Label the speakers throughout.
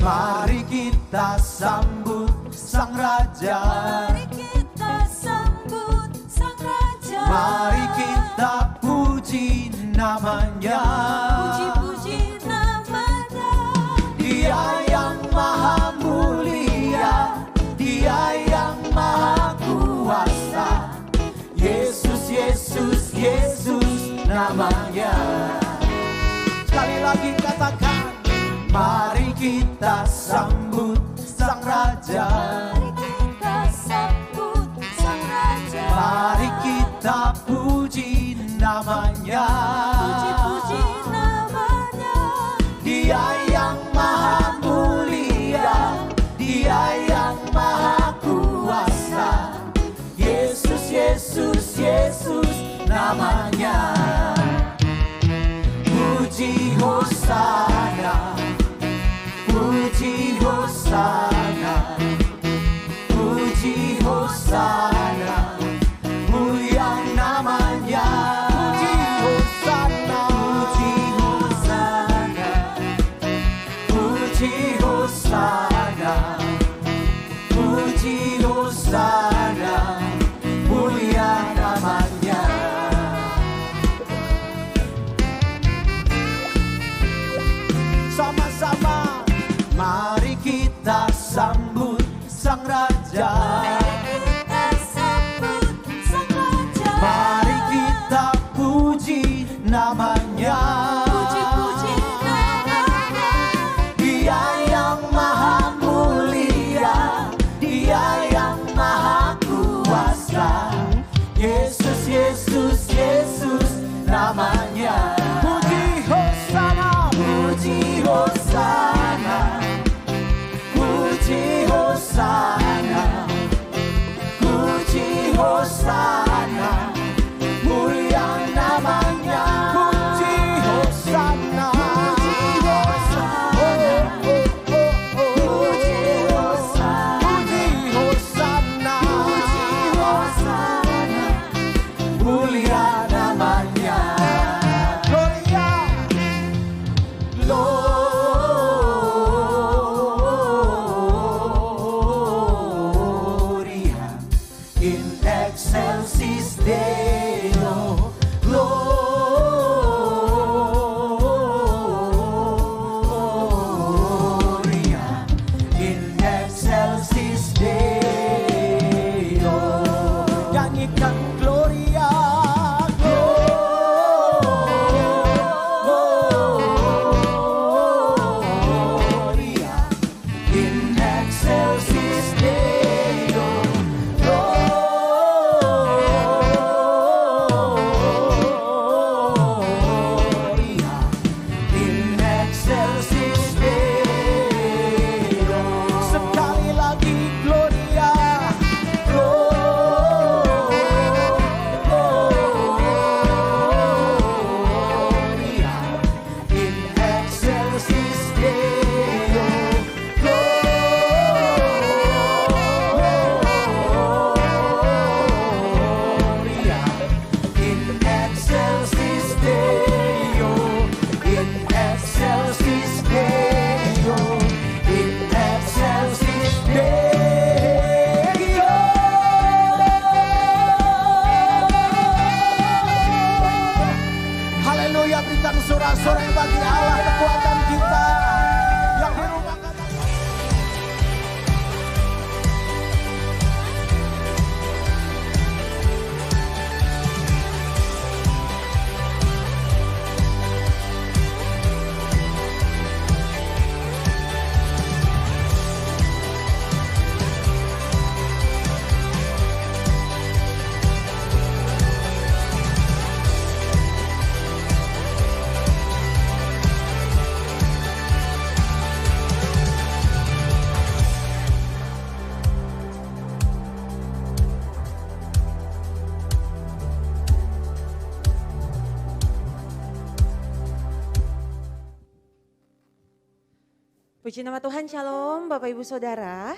Speaker 1: Mari kita sambut Sang Raja.
Speaker 2: Mari kita sambut Sang Raja.
Speaker 1: Mari kita puji namanya.
Speaker 2: Puji-puji namanya.
Speaker 1: Dia yang maha mulia, Dia yang maha kuasa. Yesus, Yesus, Yesus namanya. Sekali lagi katakan, mari kita sambut Sang Raja.
Speaker 2: Mari kita sambut Sang Raja.
Speaker 1: Mari kita puji namanya.
Speaker 2: Puji-puji namanya.
Speaker 1: Dia yang maha mulia, Dia yang maha kuasa. Yesus, Yesus, Yesus namanya. Puji Hosana, puji Hosana, puji Hosana, mulia namanya. Puji Hosana, puji Hosana, puji Hosana, puji Hosana, mulia namanya. Sama-sama, mari kita sambut Sang Raja.
Speaker 2: Mari kita sambut Sang Raja.
Speaker 1: Mari kita puji namanya.
Speaker 2: Puji-puji namanya.
Speaker 1: Dia yang maha mulia, Dia yang maha kuasa. Yesus, Yesus, Yesus namanya. Puji Hosana, puji Hosana, puji Hosana, puji Hosana, mulia namanya. Puji Hosana, puji Hosana, puji Hosana, puji Hosana, puji Hosana, mulia namanya. Gloria in excelsis Deo. Gloria in excelsis Deo. Nyanyikan Gloria, Gloria in excelsis Deo. Gloria in excelsis Deo. Sekali lagi Gloria, Gloria
Speaker 2: Puji nama Tuhan, Shalom Bapak Ibu Saudara.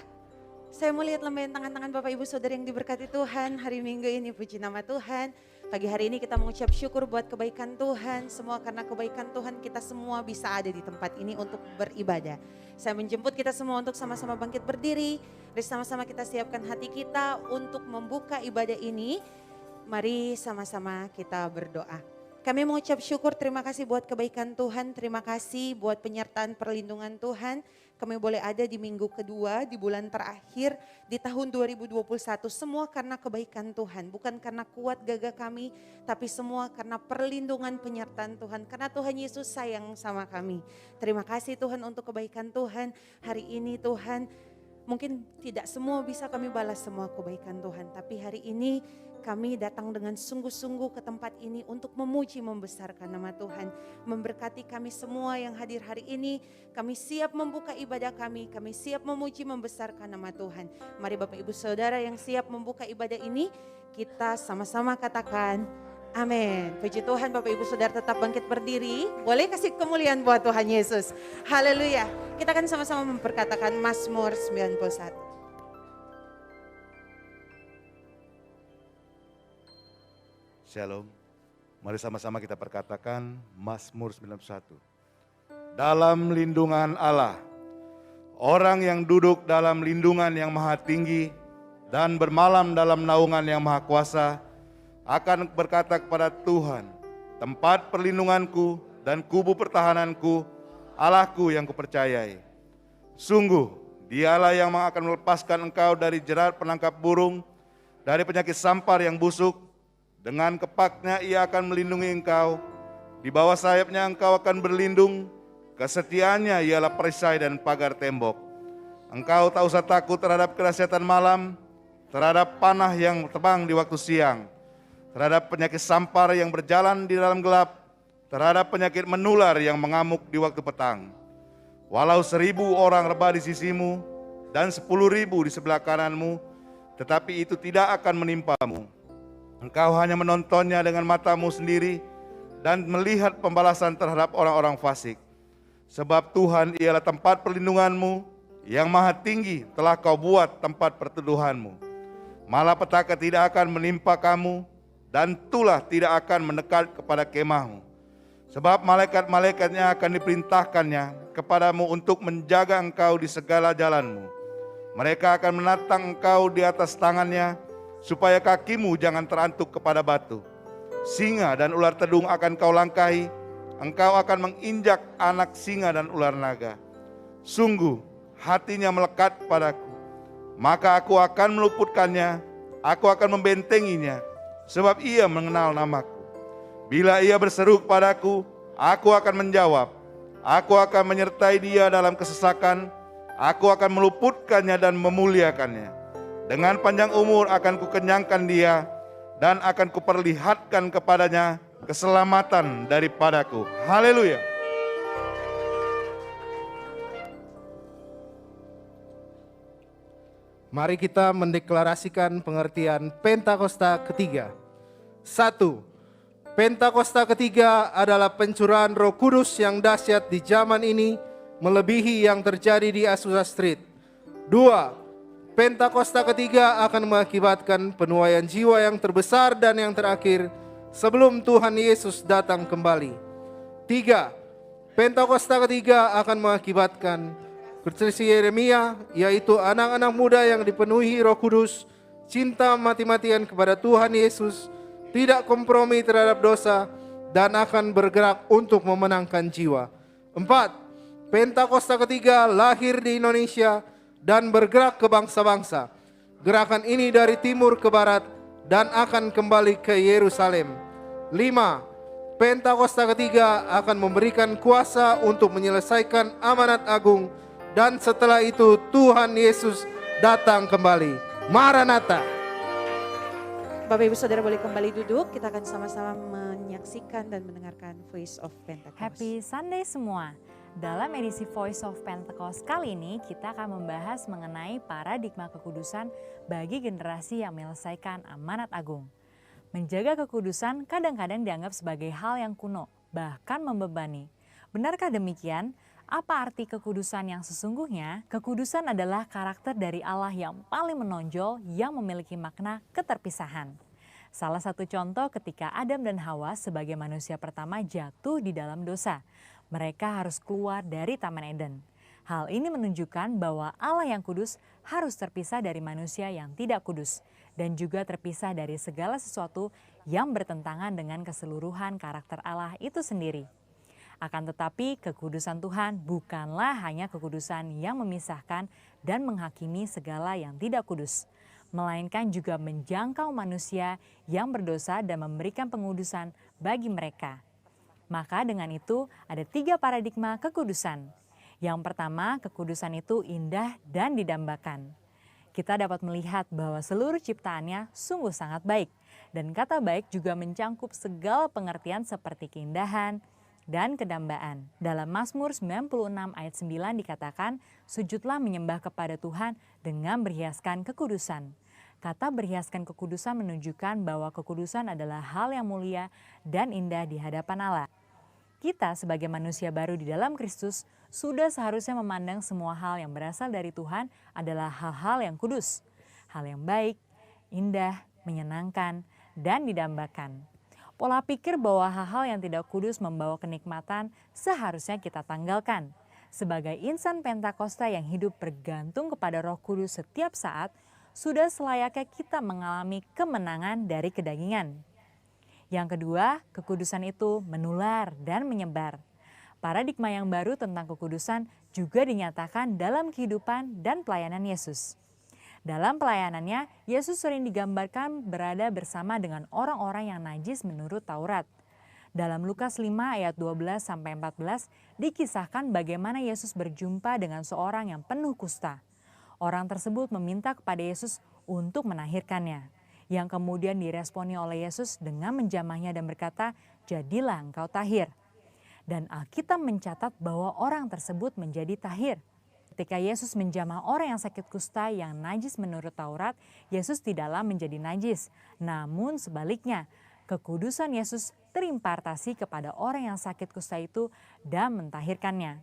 Speaker 2: Saya mau lihat lambaian tangan-tangan Bapak Ibu Saudara yang diberkati Tuhan hari Minggu ini. Puji nama Tuhan. Pagi hari ini kita mengucap syukur buat kebaikan Tuhan. Semua karena kebaikan Tuhan kita semua bisa ada di tempat ini untuk beribadah. Saya menjemput kita semua untuk sama-sama bangkit berdiri. Dan sama-sama kita siapkan hati kita untuk membuka ibadah ini. Mari sama-sama kita berdoa. Kami mengucap syukur, terima kasih buat kebaikan Tuhan, terima kasih buat penyertaan perlindungan Tuhan. Kami boleh ada di minggu kedua, di bulan terakhir, di tahun 2021. Semua karena kebaikan Tuhan, bukan karena kuat gagah kami, tapi semua karena perlindungan penyertaan Tuhan. Karena Tuhan Yesus sayang sama kami. Terima kasih Tuhan untuk kebaikan Tuhan. Hari ini Tuhan, mungkin tidak semua bisa kami balas semua kebaikan Tuhan. Tapi hari ini kami datang dengan sungguh-sungguh ke tempat ini untuk memuji membesarkan nama Tuhan. Memberkati kami semua yang hadir hari ini. Kami siap membuka ibadah kami siap memuji membesarkan nama Tuhan. Mari Bapak Ibu Saudara yang siap membuka ibadah ini, kita sama-sama katakan amin. Puji Tuhan, Bapak Ibu Saudara tetap bangkit berdiri. Boleh kasih kemuliaan buat Tuhan Yesus. Haleluya. Kita akan sama-sama memperkatakan Mazmur 91.
Speaker 3: Shalom, mari sama-sama kita perkatakan Mazmur 91. Dalam lindungan Allah, orang yang duduk dalam lindungan yang maha tinggi dan bermalam dalam naungan yang maha kuasa akan berkata kepada Tuhan, tempat perlindunganku dan kubu pertahananku, Allahku yang kupercayai. Sungguh, dialah yang akan melepaskan engkau dari jerat penangkap burung, dari penyakit sampar yang busuk. Dengan kepaknya ia akan melindungi engkau, di bawah sayapnya engkau akan berlindung, kesetiaannya ialah perisai dan pagar tembok. Engkau tak usah takut terhadap kedahsyatan malam, terhadap panah yang terbang di waktu siang, terhadap penyakit sampar yang berjalan di dalam gelap, terhadap penyakit menular yang mengamuk di waktu petang. Walau 1.000 orang rebah di sisimu dan 10.000 di sebelah kananmu, tetapi itu tidak akan menimpamu. Engkau hanya menontonnya dengan matamu sendiri dan melihat pembalasan terhadap orang-orang fasik. Sebab Tuhan ialah tempat perlindunganmu, yang maha tinggi telah kau buat tempat perteduhanmu. Malapetaka tidak akan menimpa kamu, dan tulah tidak akan mendekat kepada kemahmu. Sebab malaikat-malaikatnya akan diperintahkannya kepadamu untuk menjaga engkau di segala jalanmu. Mereka akan menatang engkau di atas tangannya, supaya kakimu jangan terantuk kepada batu. Singa dan ular tedung akan kau langkahi, engkau akan menginjak anak singa dan ular naga. Sungguh hatinya melekat padaku, maka aku akan meluputkannya, aku akan membentenginya, sebab ia mengenal namaku. Bila ia berseru kepadaku, aku akan menjawab, aku akan menyertai dia dalam kesesakan, aku akan meluputkannya dan memuliakannya. Dengan panjang umur akan kukenyangkan dia, dan akan kuperlihatkan kepadanya keselamatan daripadaku. Haleluya.
Speaker 4: Mari kita mendeklarasikan pengertian Pentakosta ketiga. 1. Pentakosta ketiga adalah pencurahan Roh Kudus yang dahsyat di zaman ini, melebihi yang terjadi di Azusa Street. 2. Pentakosta ketiga akan mengakibatkan penuaian jiwa yang terbesar dan yang terakhir sebelum Tuhan Yesus datang kembali. 3. Pentakosta ketiga akan mengakibatkan Kursi Yeremia, yaitu anak-anak muda yang dipenuhi Roh Kudus, cinta mati-matian kepada Tuhan Yesus, tidak kompromi terhadap dosa, dan akan bergerak untuk memenangkan jiwa. 4. Pentakosta ketiga lahir di Indonesia dan bergerak ke bangsa-bangsa. Gerakan ini dari timur ke barat dan akan kembali ke Yerusalem. 5. Pentakosta ketiga akan memberikan kuasa untuk menyelesaikan amanat agung, dan setelah itu Tuhan Yesus datang kembali. Maranatha.
Speaker 2: Bapak Ibu Saudara boleh kembali duduk, kita akan sama-sama menyaksikan dan mendengarkan Voice of Pentecost.
Speaker 5: Happy Sunday semua. Dalam edisi Voice of Pentecost kali ini kita akan membahas mengenai paradigma kekudusan bagi generasi yang menyelesaikan amanat agung. Menjaga kekudusan kadang-kadang dianggap sebagai hal yang kuno, bahkan membebani. Benarkah demikian? Apa arti kekudusan yang sesungguhnya? Kekudusan adalah karakter dari Allah yang paling menonjol yang memiliki makna keterpisahan. Salah satu contoh ketika Adam dan Hawa sebagai manusia pertama jatuh di dalam dosa. Mereka harus keluar dari Taman Eden. Hal ini menunjukkan bahwa Allah yang kudus harus terpisah dari manusia yang tidak kudus. Dan juga terpisah dari segala sesuatu yang bertentangan dengan keseluruhan karakter Allah itu sendiri. Akan tetapi kekudusan Tuhan bukanlah hanya kekudusan yang memisahkan dan menghakimi segala yang tidak kudus, melainkan juga menjangkau manusia yang berdosa dan memberikan pengudusan bagi mereka. Maka dengan itu ada 3 paradigma kekudusan. Yang pertama, kekudusan itu indah dan didambakan. Kita dapat melihat bahwa seluruh ciptaannya sungguh sangat baik. Dan kata baik juga mencangkup segala pengertian seperti keindahan dan kedambaan. Dalam Mazmur 96 ayat 9 dikatakan, sujudlah menyembah kepada Tuhan dengan berhiaskan kekudusan. Kata berhiaskan kekudusan menunjukkan bahwa kekudusan adalah hal yang mulia dan indah di hadapan Allah. Kita sebagai manusia baru di dalam Kristus sudah seharusnya memandang semua hal yang berasal dari Tuhan adalah hal-hal yang kudus, hal yang baik, indah, menyenangkan, dan didambakan. Pola pikir bahwa hal-hal yang tidak kudus membawa kenikmatan seharusnya kita tanggalkan. Sebagai insan Pentakosta yang hidup bergantung kepada Roh Kudus setiap saat, sudah selayaknya kita mengalami kemenangan dari kedagingan. Yang kedua, kekudusan itu menular dan menyebar. Paradigma yang baru tentang kekudusan juga dinyatakan dalam kehidupan dan pelayanan Yesus. Dalam pelayanannya, Yesus sering digambarkan berada bersama dengan orang-orang yang najis menurut Taurat. Dalam Lukas 5 ayat 12-14 dikisahkan bagaimana Yesus berjumpa dengan seorang yang penuh kusta. Orang tersebut meminta kepada Yesus untuk menahirkannya, yang kemudian diresponi oleh Yesus dengan menjamahnya dan berkata, "Jadilah engkau tahir." Dan Alkitab mencatat bahwa orang tersebut menjadi tahir. Ketika Yesus menjamah orang yang sakit kusta yang najis menurut Taurat, Yesus tidaklah menjadi najis. Namun sebaliknya, kekudusan Yesus terimpartasi kepada orang yang sakit kusta itu dan mentahirkannya.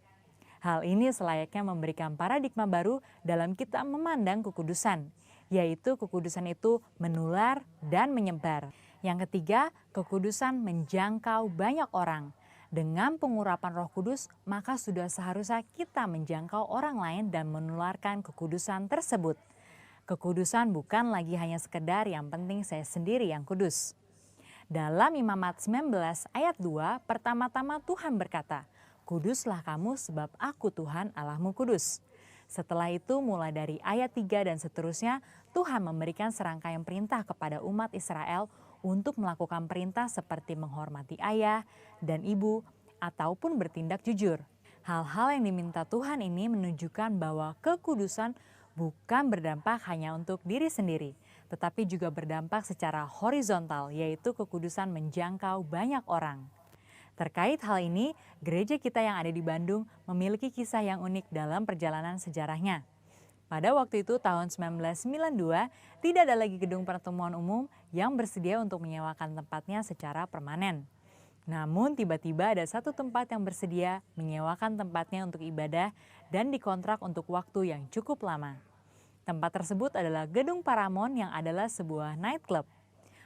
Speaker 5: Hal ini selayaknya memberikan paradigma baru dalam kita memandang kekudusan, yaitu kekudusan itu menular dan menyebar. Yang ketiga, kekudusan menjangkau banyak orang. Dengan pengurapan Roh Kudus, maka sudah seharusnya kita menjangkau orang lain dan menularkan kekudusan tersebut. Kekudusan bukan lagi hanya sekedar yang penting saya sendiri yang kudus. Dalam Imamat 19 ayat 2, pertama-tama Tuhan berkata, "Kuduslah kamu sebab aku Tuhan Allahmu kudus." Setelah itu mulai dari ayat 3 dan seterusnya, Tuhan memberikan serangkaian perintah kepada umat Israel untuk melakukan perintah seperti menghormati ayah dan ibu ataupun bertindak jujur. Hal-hal yang diminta Tuhan ini menunjukkan bahwa kekudusan bukan berdampak hanya untuk diri sendiri, tetapi juga berdampak secara horizontal, yaitu kekudusan menjangkau banyak orang. Terkait hal ini, gereja kita yang ada di Bandung memiliki kisah yang unik dalam perjalanan sejarahnya. Pada waktu itu tahun 1992, tidak ada lagi gedung pertemuan umum yang bersedia untuk menyewakan tempatnya secara permanen. Namun tiba-tiba ada satu tempat yang bersedia menyewakan tempatnya untuk ibadah dan dikontrak untuk waktu yang cukup lama. Tempat tersebut adalah Gedung Paramount yang adalah sebuah nightclub.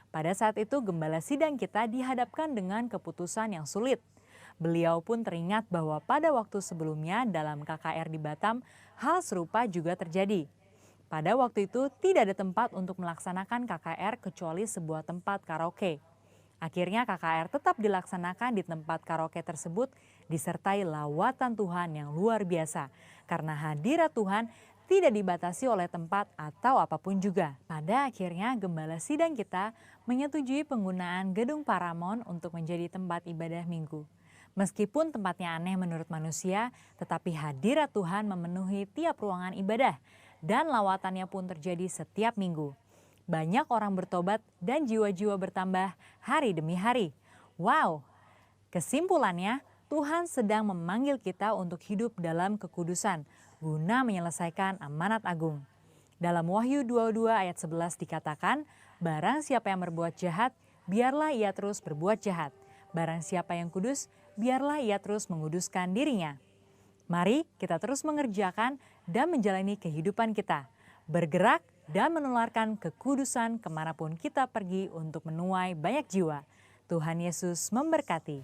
Speaker 5: Pada saat itu gembala sidang kita dihadapkan dengan keputusan yang sulit. Beliau pun teringat bahwa pada waktu sebelumnya dalam KKR di Batam, hal serupa juga terjadi. Pada waktu itu tidak ada tempat untuk melaksanakan KKR kecuali sebuah tempat karaoke. Akhirnya KKR tetap dilaksanakan di tempat karaoke tersebut disertai lawatan Tuhan yang luar biasa. Karena hadirat Tuhan tidak dibatasi oleh tempat atau apapun juga. Pada akhirnya gembala sidang kita menyetujui penggunaan Gedung Paramount untuk menjadi tempat ibadah minggu. Meskipun tempatnya aneh menurut manusia, tetapi hadirat Tuhan memenuhi tiap ruangan ibadah dan lawatannya pun terjadi setiap minggu. Banyak orang bertobat dan jiwa-jiwa bertambah hari demi hari. Wow! Kesimpulannya, Tuhan sedang memanggil kita untuk hidup dalam kekudusan guna menyelesaikan amanat agung. Dalam Wahyu 22 ayat 11 dikatakan, "Barang siapa yang berbuat jahat, biarlah ia terus berbuat jahat. Barang siapa yang kudus, biarlah ia terus menguduskan dirinya." Mari kita terus mengerjakan dan menjalani kehidupan kita, bergerak dan menularkan kekudusan kemanapun kita pergi untuk menuai banyak jiwa. Tuhan Yesus memberkati.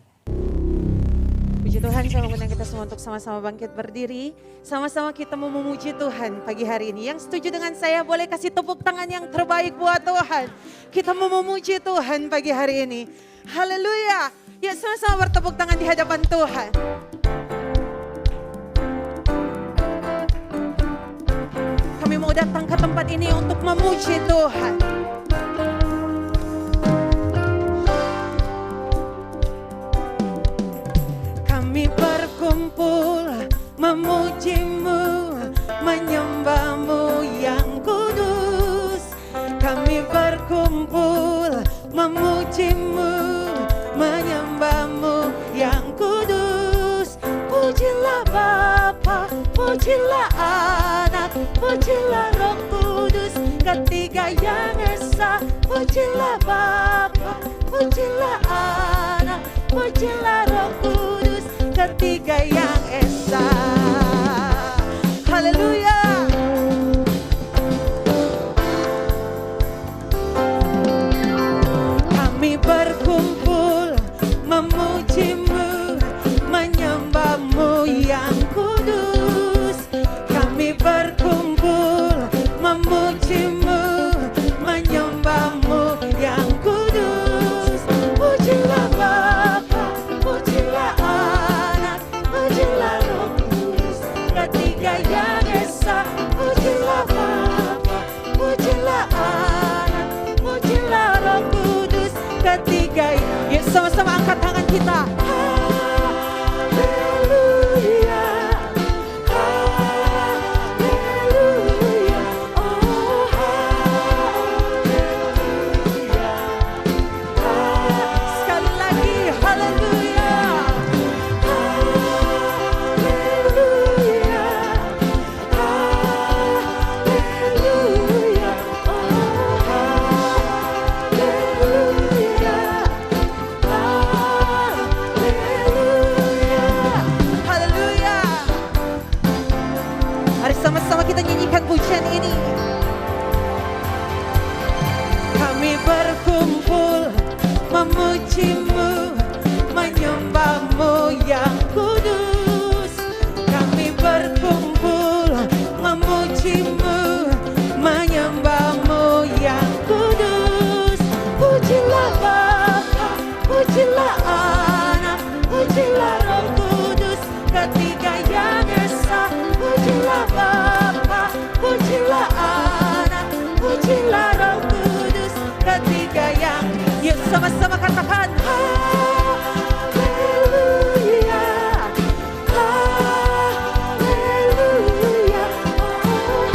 Speaker 2: Puji Tuhan, saya mengundang kita semua untuk sama-sama bangkit berdiri. Sama-sama kita mau memuji Tuhan pagi hari ini. Yang setuju dengan saya boleh kasih tepuk tangan yang terbaik buat Tuhan. Kita mau memuji Tuhan pagi hari ini. Haleluya. Ya, sama-sama bertepuk tangan di hadapan Tuhan. Kami mau datang ke tempat ini untuk memuji Tuhan. Kami berkumpul memuji-Mu, menyembah-Mu yang kudus. Kami berkumpul memuji-Mu, menyembah-Mu yang kudus. Pujilah Bapa, pujilah Anak, pujilah Roh Kudus, ketiga yang esa. Pujilah Bapa, pujilah Anak, pujilah Roh Kudus, ketiga yang esa. Haleluya. Kami berkumpul memuji-Mu, menyembah-Mu yang kudus. Kami berkumpul memuji-Mu, menyembah-Mu yang kudus. Pujilah Bapa, pujilah Anak, pujilah Roh Kudus, ketiga yang esa. Pujilah Bapa, pujilah Anak, pujilah Roh Kudus, ketiga. Yuk sama-sama angkat tangan kita. Haleluya, haleluya, oh haleluya. Sekali lagi haleluya, haleluya, haleluya, oh haleluya, haleluya. Mari sama-sama kita nyanyikan pujian ini. Kami berkumpul memuji-Mu, menyembah-Mu yang kudus. Kami berkumpul memuji-Mu, menyembah-Mu yang kudus. Pujilah Bapa, pujilah Anak, pujilah Roh Kudus, ketiga yang esa. Pujilah Bapa, pujilah Anak, pujilah Roh Kudus, ketiga yang. Yuk sama-sama katakan haleluya, haleluya, oh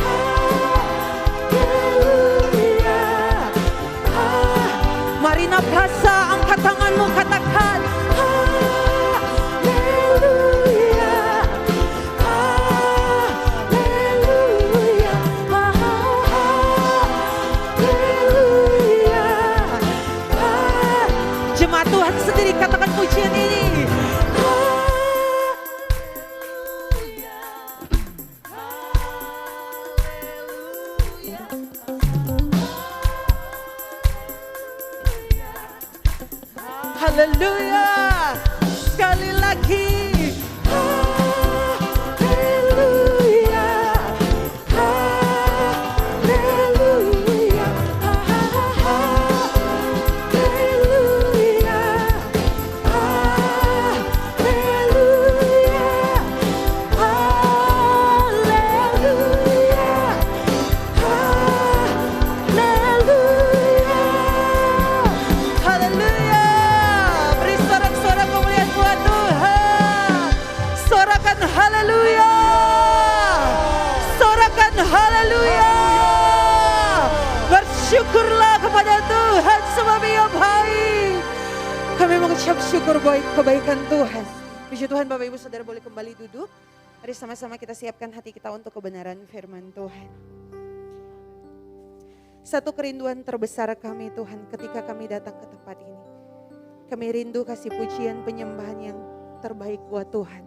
Speaker 2: haleluya. Marina Prasa, angkat tanganmu, katakan haleluya, haleluya, haleluya. Jemaat Tuhan sendiri katakan pujian ini. Haleluya. Sekali lagi. Haleluya. Haleluya. Haleluya. Haleluya. Haleluya. Haleluya. Haleluya. Beri sorak-sorak kemuliaan buat Tuhan. Sorakan haleluya. Sorakan haleluya. Bersyukurlah kepada Tuhan sebab Ia baik. Kami mengucap syukur buat kebaikan Tuhan. Puji Tuhan, Bapak Ibu Saudara boleh kembali duduk. Mari sama-sama kita siapkan hati kita untuk kebenaran firman Tuhan. Satu kerinduan terbesar kami Tuhan ketika kami datang ke tempat ini. Kami rindu kasih pujian penyembahan yang terbaik buat Tuhan.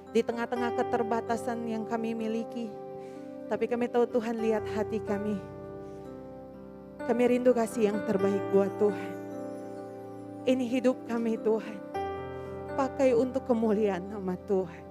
Speaker 2: di tengah-tengah keterbatasan yang kami miliki. Tapi kami tahu Tuhan lihat hati kami. Kami rindu kasih yang terbaik buat Tuhan. Ini hidup kami Tuhan. Pakai untuk kemuliaan nama Tuhan.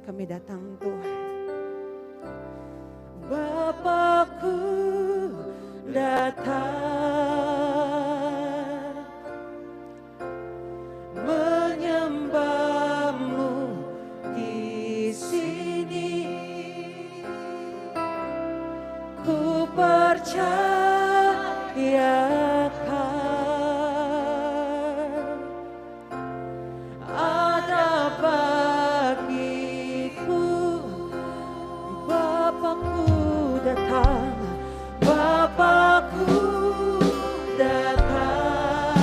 Speaker 2: Kami datang Tuhan. Bapakku datang menyembahmu di sini. Ku percayakan ada bagiku. Bapakku datang, Bapakku datang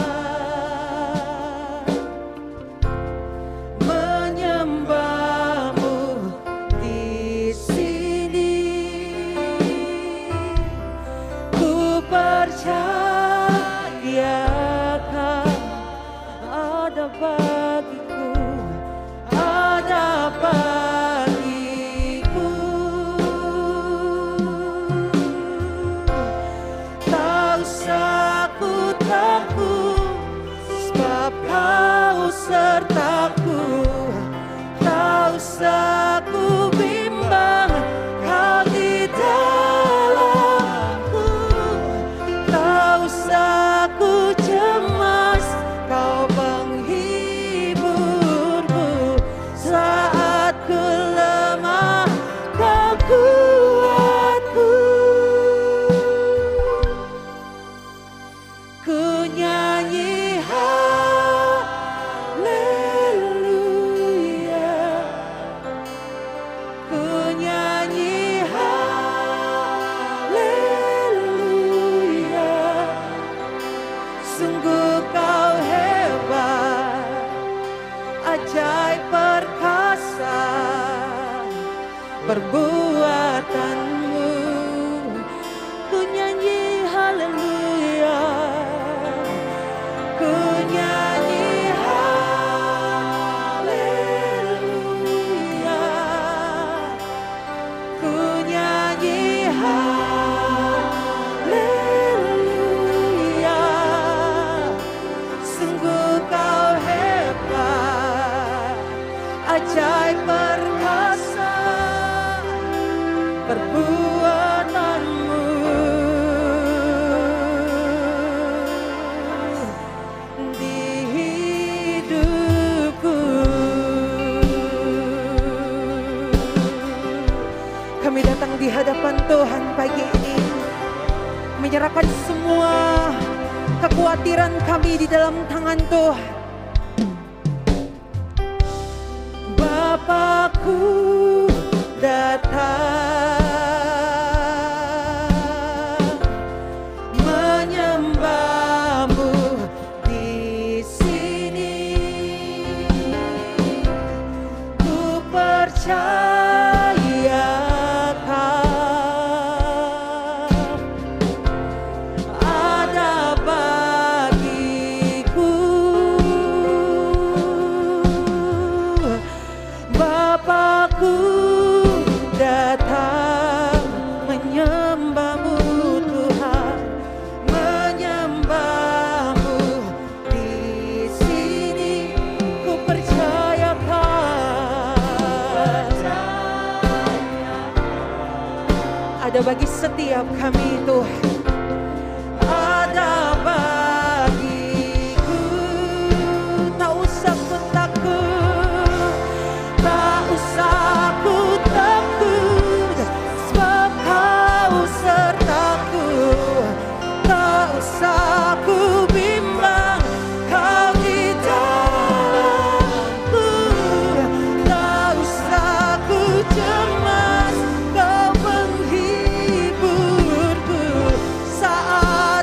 Speaker 2: menyembahmu di sini. Ku percayakan ada bagiku, ada bagiku. Tak usah ku takut, sebab Kau sertaku. Tak usah ku bimbang, Kau di dalamku. Tak usah ku cemas, Kau penghiburku. Saat ku lemah, Kau kuatku. Ku nyanyi haleluya, ku nyanyi haleluya. Sungguh Kau hebat, ajaib perkasa perbuatanmu. Ku nyanyi haleluya, ku nyanyi haleluya, ku nyanyi haleluya. Sungguh Kau hebat, ajaib perkasa perbuatanmu. Di hidupku kami datang di hadapan Tuhan pagi ini, menyerahkan semua kekhawatiran kami di dalam tangan Tuhan. Bapakku datang menyembahmu di sini. Ku percayakan ada bagiku. Bapakku datang menyembahmu Tuhan, menyembahmu di sini. Ku percayakan ada bagi setiap kami Tuhan, ada bagiku. Tak usah ku takut, tak usah ku takut, sebab Kau sertaku. Tak usah ku bimbang, Kau di dalamku.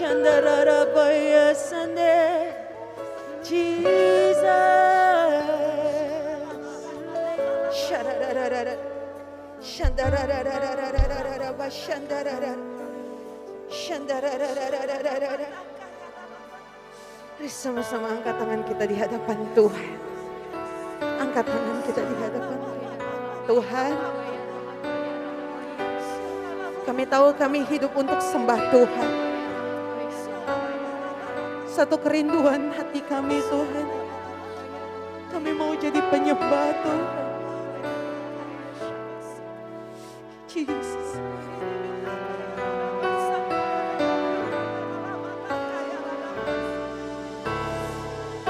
Speaker 2: Shandarabaya Sunday, Jesus. Shandararara, shandarararararararara, shandararara, shandararararararara. Mari sama-sama angkat tangan kita di hadapan Tuhan. Angkat tangan kita di hadapan Tuhan. Kami tahu kami hidup untuk sembah Tuhan. Satu kerinduan hati kami Tuhan. Kami mau jadi penyembah Tuhan. Jesus.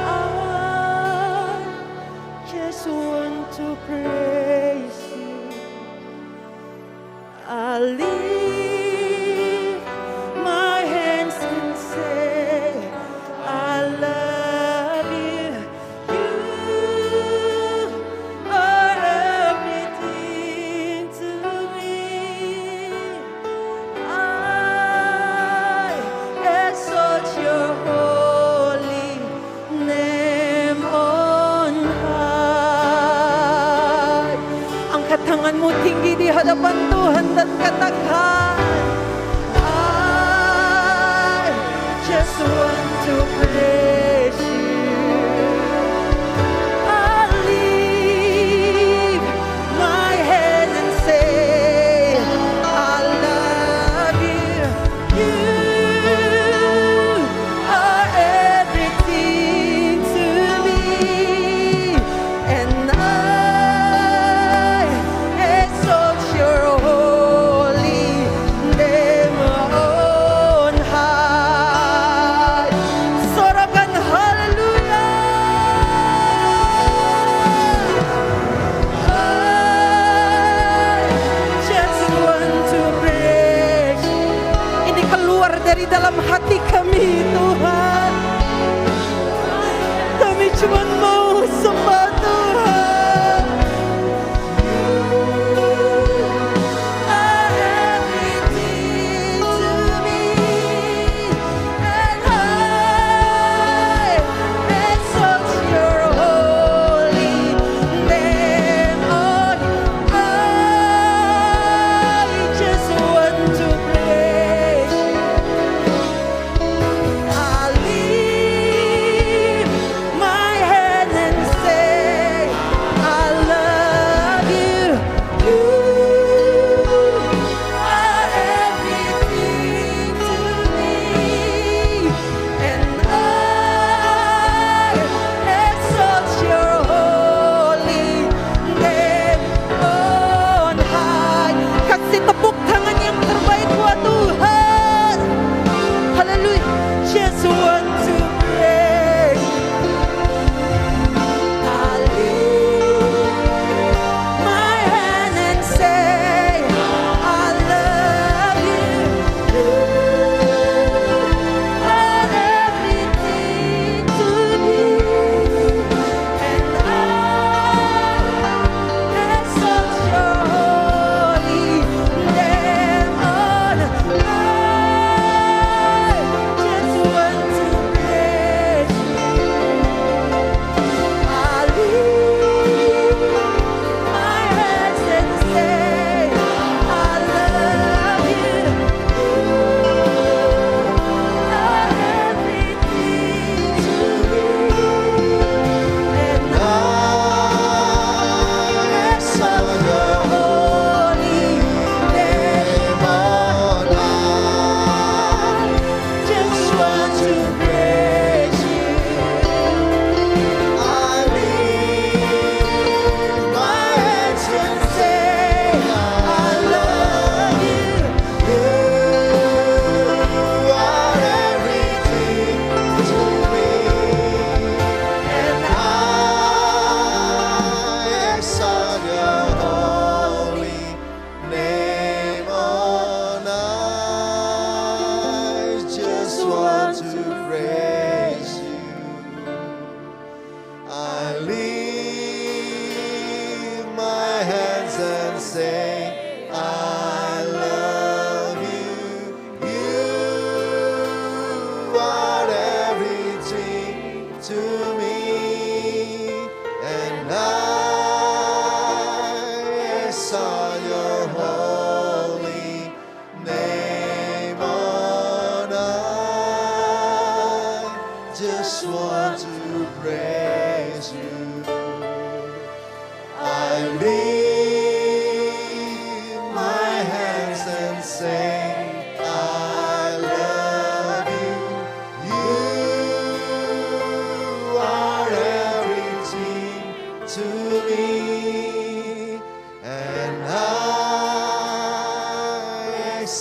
Speaker 2: I just want to praise you. I lift my hands and say, I love you. You are everything to me. I exalt your holy name on high. Angkat tanganmu tinggi di hadapan Tuhan dan katakan, I just want to praise you. I lift my hand and say, I love you. You are everything to me, and I exalt your holy name on high. Sorakan hallelujah. I just want to praise. Ini keluar dari dalam hati kami Tuhan. Kami cuma mau sembah Tuhan. Are everything to me, and I exalt your holy name on high. I just want to praise you. I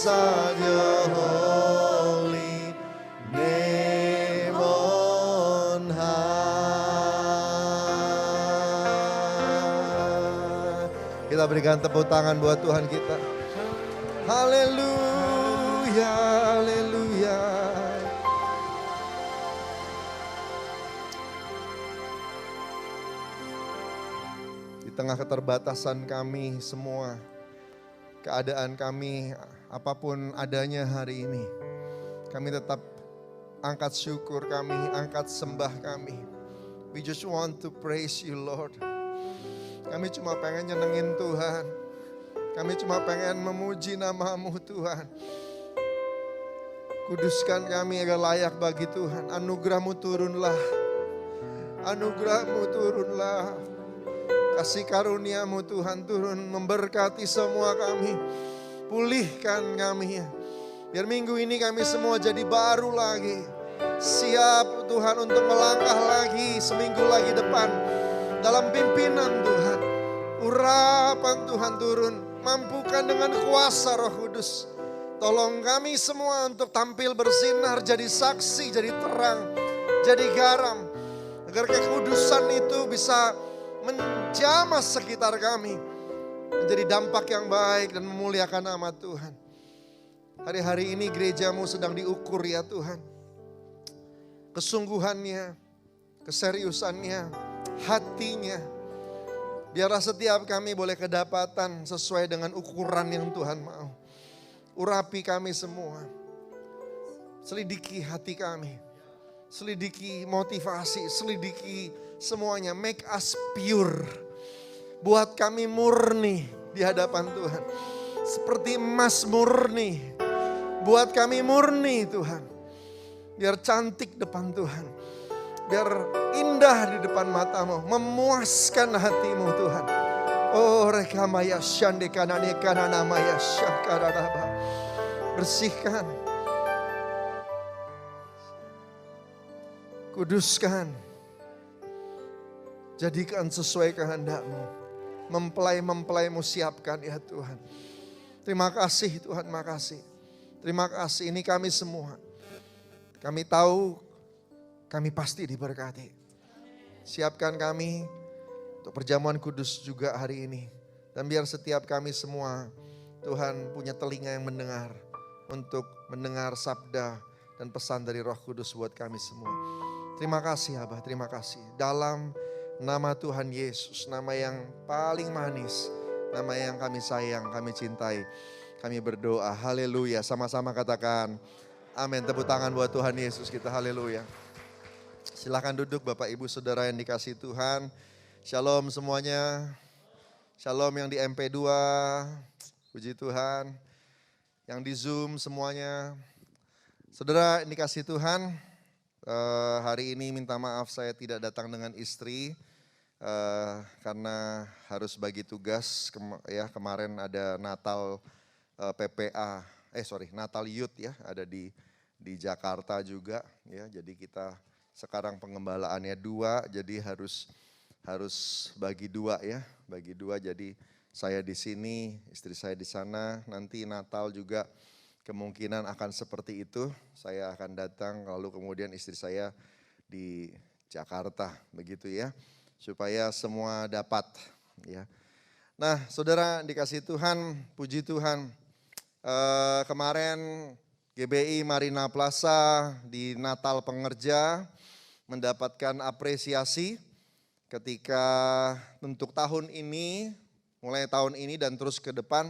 Speaker 6: on your holy name on high. Kita berikan tepuk tangan buat Tuhan kita. Haleluya, haleluya. Di tengah keterbatasan kami semua, keadaan kami apapun adanya hari ini, kami tetap angkat syukur kami, angkat sembah kami. We just want to praise you, Lord. Kami cuma pengen nyenengin Tuhan. Kami cuma pengen memuji nama-Mu Tuhan. Kuduskan kami agar layak bagi Tuhan. Anugerah-Mu turunlah. Anugerah-Mu turunlah. Kasih karunia-Mu Tuhan turun memberkati semua kami. Pulihkan kami. Biar minggu ini kami semua jadi baru lagi. Siap Tuhan untuk melangkah lagi seminggu lagi depan. Dalam pimpinan Tuhan. Urapan Tuhan turun. Mampukan dengan kuasa Roh Kudus. Tolong kami semua untuk tampil bersinar, jadi saksi, jadi terang, jadi garam. Agar kekudusan itu bisa menjamah sekitar kami. Menjadi dampak yang baik dan memuliakan nama Tuhan. Hari-hari ini gereja-Mu sedang diukur ya Tuhan. Kesungguhannya, keseriusannya, hatinya. Biarlah setiap kami boleh kedapatan sesuai dengan ukuran yang Tuhan mau. Urapi kami semua. Selidiki hati kami. Selidiki motivasi, selidiki semuanya. Make us pure. Buat kami murni di hadapan Tuhan. Seperti emas murni. Buat kami murni Tuhan. Biar cantik depan Tuhan. Biar indah di depan mata-Mu, memuaskan hati-Mu Tuhan. Oh rekamaya syande kanane kanana maya syakaraba. Bersihkan. Kuduskan. Jadikan sesuai kehendak-Mu. Mempelai-mempelai-Mu siapkan ya Tuhan. Terima kasih Tuhan, makasih. Terima kasih, ini kami semua. Kami tahu kami pasti diberkati. Siapkan kami untuk perjamuan kudus juga hari ini. Dan biar setiap kami semua, Tuhan punya telinga yang mendengar. Untuk mendengar sabda dan pesan dari Roh Kudus buat kami semua. Terima kasih Abah, terima kasih. Dalam nama Tuhan Yesus, nama yang paling manis. Nama yang kami sayang, kami cintai. Kami berdoa, haleluya. Sama-sama katakan, amin. Tepuk tangan buat Tuhan Yesus kita, haleluya. Silakan duduk Bapak Ibu Saudara yang dikasihi Tuhan. Shalom semuanya. Shalom yang di MP2. Puji Tuhan. Yang di Zoom semuanya. Saudara yang dikasihi Tuhan. Hari ini minta maaf saya tidak datang dengan istri. Karena harus bagi tugas. Kemarin ada Natal PPA. Natal Youth ya. Ada di Jakarta juga. Ya, jadi kita sekarang pengembalaannya 2, jadi harus bagi 2 ya, bagi 2. Jadi saya di sini, istri saya di sana. Nanti Natal juga kemungkinan akan seperti itu. Saya akan datang, lalu kemudian istri saya di Jakarta, begitu ya, supaya semua dapat ya. Nah, saudara dikasih Tuhan, puji Tuhan. Kemarin GBI Marina Plaza di Natal Pengerja mendapatkan apresiasi ketika untuk tahun ini, mulai tahun ini dan terus ke depan,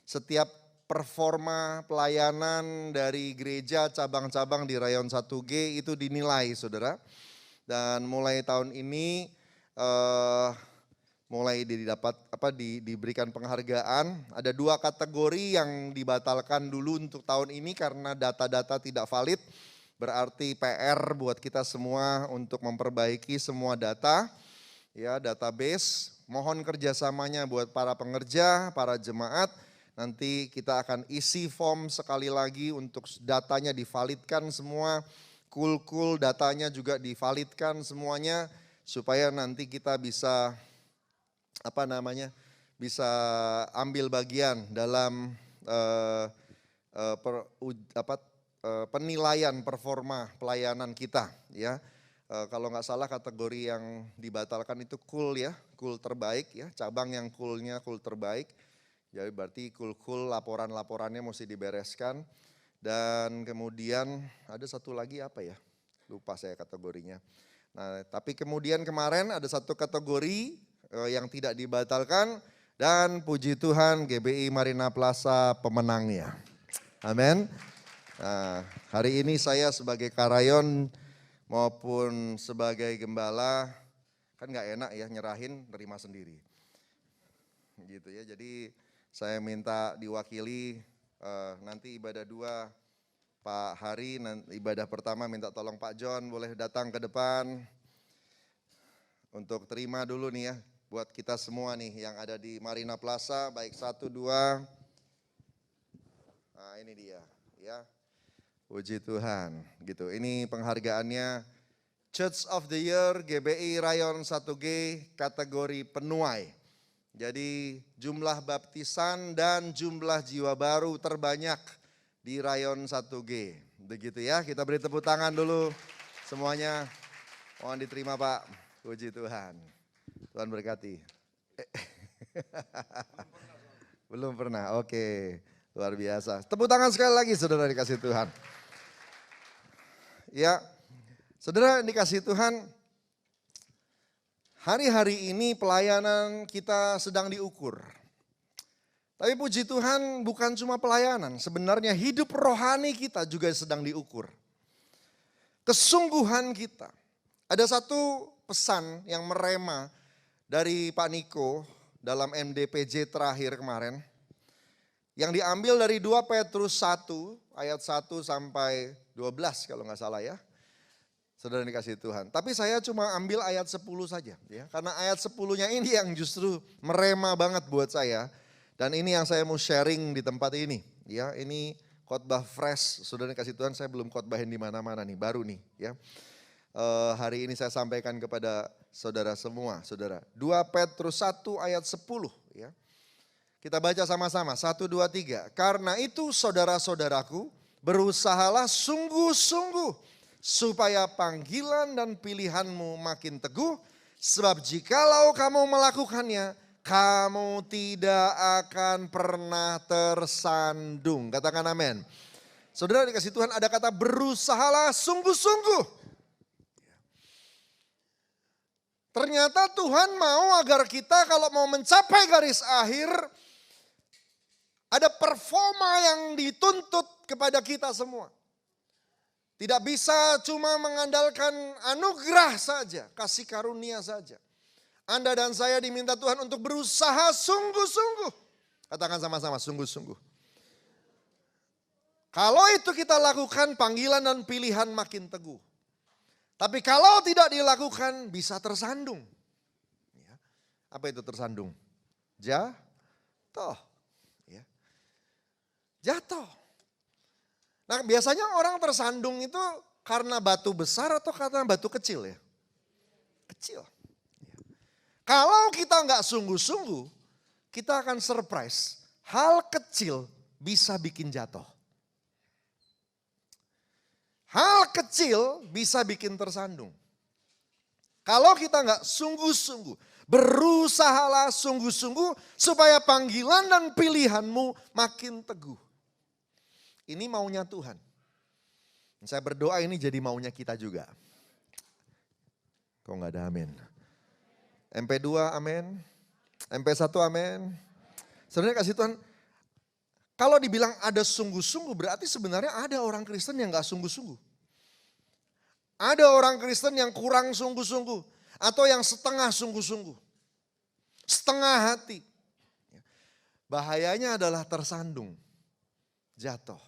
Speaker 6: setiap performa pelayanan dari gereja cabang-cabang di Rayon 1G itu dinilai saudara. Dan mulai tahun ini diberikan penghargaan. Ada 2 kategori yang dibatalkan dulu untuk tahun ini karena data-data tidak valid. Berarti PR buat kita semua untuk memperbaiki semua data, ya database. Mohon kerjasamanya buat para pengerja, para jemaat. Nanti kita akan isi form sekali lagi untuk datanya divalidkan semua. Cool datanya juga divalidkan semuanya. Supaya nanti kita bisa bisa ambil bagian dalam penilaian performa pelayanan kita ya. Kalau nggak salah kategori yang dibatalkan itu cool ya, cool terbaik ya, cabang yang coolnya cool terbaik. Jadi berarti cool laporan-laporannya mesti dibereskan. Dan kemudian ada satu lagi apa ya, lupa saya kategorinya. Nah tapi kemudian kemarin ada satu kategori yang tidak dibatalkan dan puji Tuhan GBI Marina Plaza pemenangnya. Amin. Nah, hari ini saya sebagai karayon maupun sebagai gembala kan nggak enak ya nyerahin nerima sendiri. Gitu ya. Jadi saya minta diwakili nanti ibadah 2 Pak Hari, ibadah pertama minta tolong Pak John boleh datang ke depan untuk terima dulu nih ya buat kita semua nih yang ada di Marina Plaza baik 1, 2. Nah ini dia ya, puji Tuhan gitu. Ini penghargaannya Church of the Year GBI Rayon 1G kategori penuai. Jadi jumlah baptisan dan jumlah jiwa baru terbanyak di Rayon 1G. Begitu ya, kita beri tepuk tangan dulu semuanya. Mohon diterima Pak, puji Tuhan. Tuhan berkati. Belum pernah, oke. Luar biasa. Tepuk tangan sekali lagi saudara dikasih Tuhan. Ya, saudara dikasih Tuhan. Hari-hari ini pelayanan kita sedang diukur. Tapi puji Tuhan bukan cuma pelayanan, sebenarnya hidup rohani kita juga sedang diukur. Kesungguhan kita. Ada satu pesan yang merema dari Pak Niko dalam MDPJ terakhir kemarin. Yang diambil dari 2 Petrus 1 ayat 1 sampai 12 kalau nggak salah ya. Saudara dikasih Tuhan. Tapi saya cuma ambil ayat 10 saja ya. Karena ayat 10-nya ini yang justru merema banget buat saya. Dan ini yang saya mau sharing di tempat ini. Ya, ini khotbah fresh. Saudara dikasih Tuhan, saya belum khotbahin di mana-mana nih, baru nih ya. Hari ini saya sampaikan kepada saudara semua, saudara. 2 Petrus 1 ayat 10 ya. Kita baca sama-sama, 1, 2, 3. Karena itu saudara-saudaraku, berusahalah sungguh-sungguh supaya panggilan dan pilihanmu makin teguh. Sebab jikalau kamu melakukannya, kamu tidak akan pernah tersandung. Katakan amin. Saudara dikasih Tuhan, ada kata berusahalah sungguh-sungguh. Ternyata Tuhan mau agar kita kalau mau mencapai garis akhir, ada performa yang dituntut kepada kita semua. Tidak bisa cuma mengandalkan anugerah saja, kasih karunia saja. Anda dan saya diminta Tuhan untuk berusaha sungguh-sungguh. Katakan sama-sama, sungguh-sungguh. Kalau itu kita lakukan, panggilan dan pilihan makin teguh. Tapi kalau tidak dilakukan bisa tersandung. Ya. Apa itu tersandung? Jatuh. Ya. Jatuh. Nah biasanya orang tersandung itu karena batu besar atau karena batu kecil ya? Kecil. Ya. Kalau kita nggak sungguh-sungguh, kita akan surprise. Hal kecil bisa bikin jatuh. Hal kecil bisa bikin tersandung. Kalau kita nggak sungguh-sungguh, berusahalah sungguh-sungguh supaya panggilan dan pilihanmu makin teguh. Ini maunya Tuhan. Saya berdoa ini jadi maunya kita juga. Kok nggak ada amin? MP2 amin, MP1 amin. Sebenarnya kasih Tuhan, kalau dibilang ada sungguh-sungguh berarti sebenarnya ada orang Kristen yang gak sungguh-sungguh. Ada orang Kristen yang kurang sungguh-sungguh. Atau yang setengah sungguh-sungguh. Setengah hati. Bahayanya adalah tersandung. Jatuh.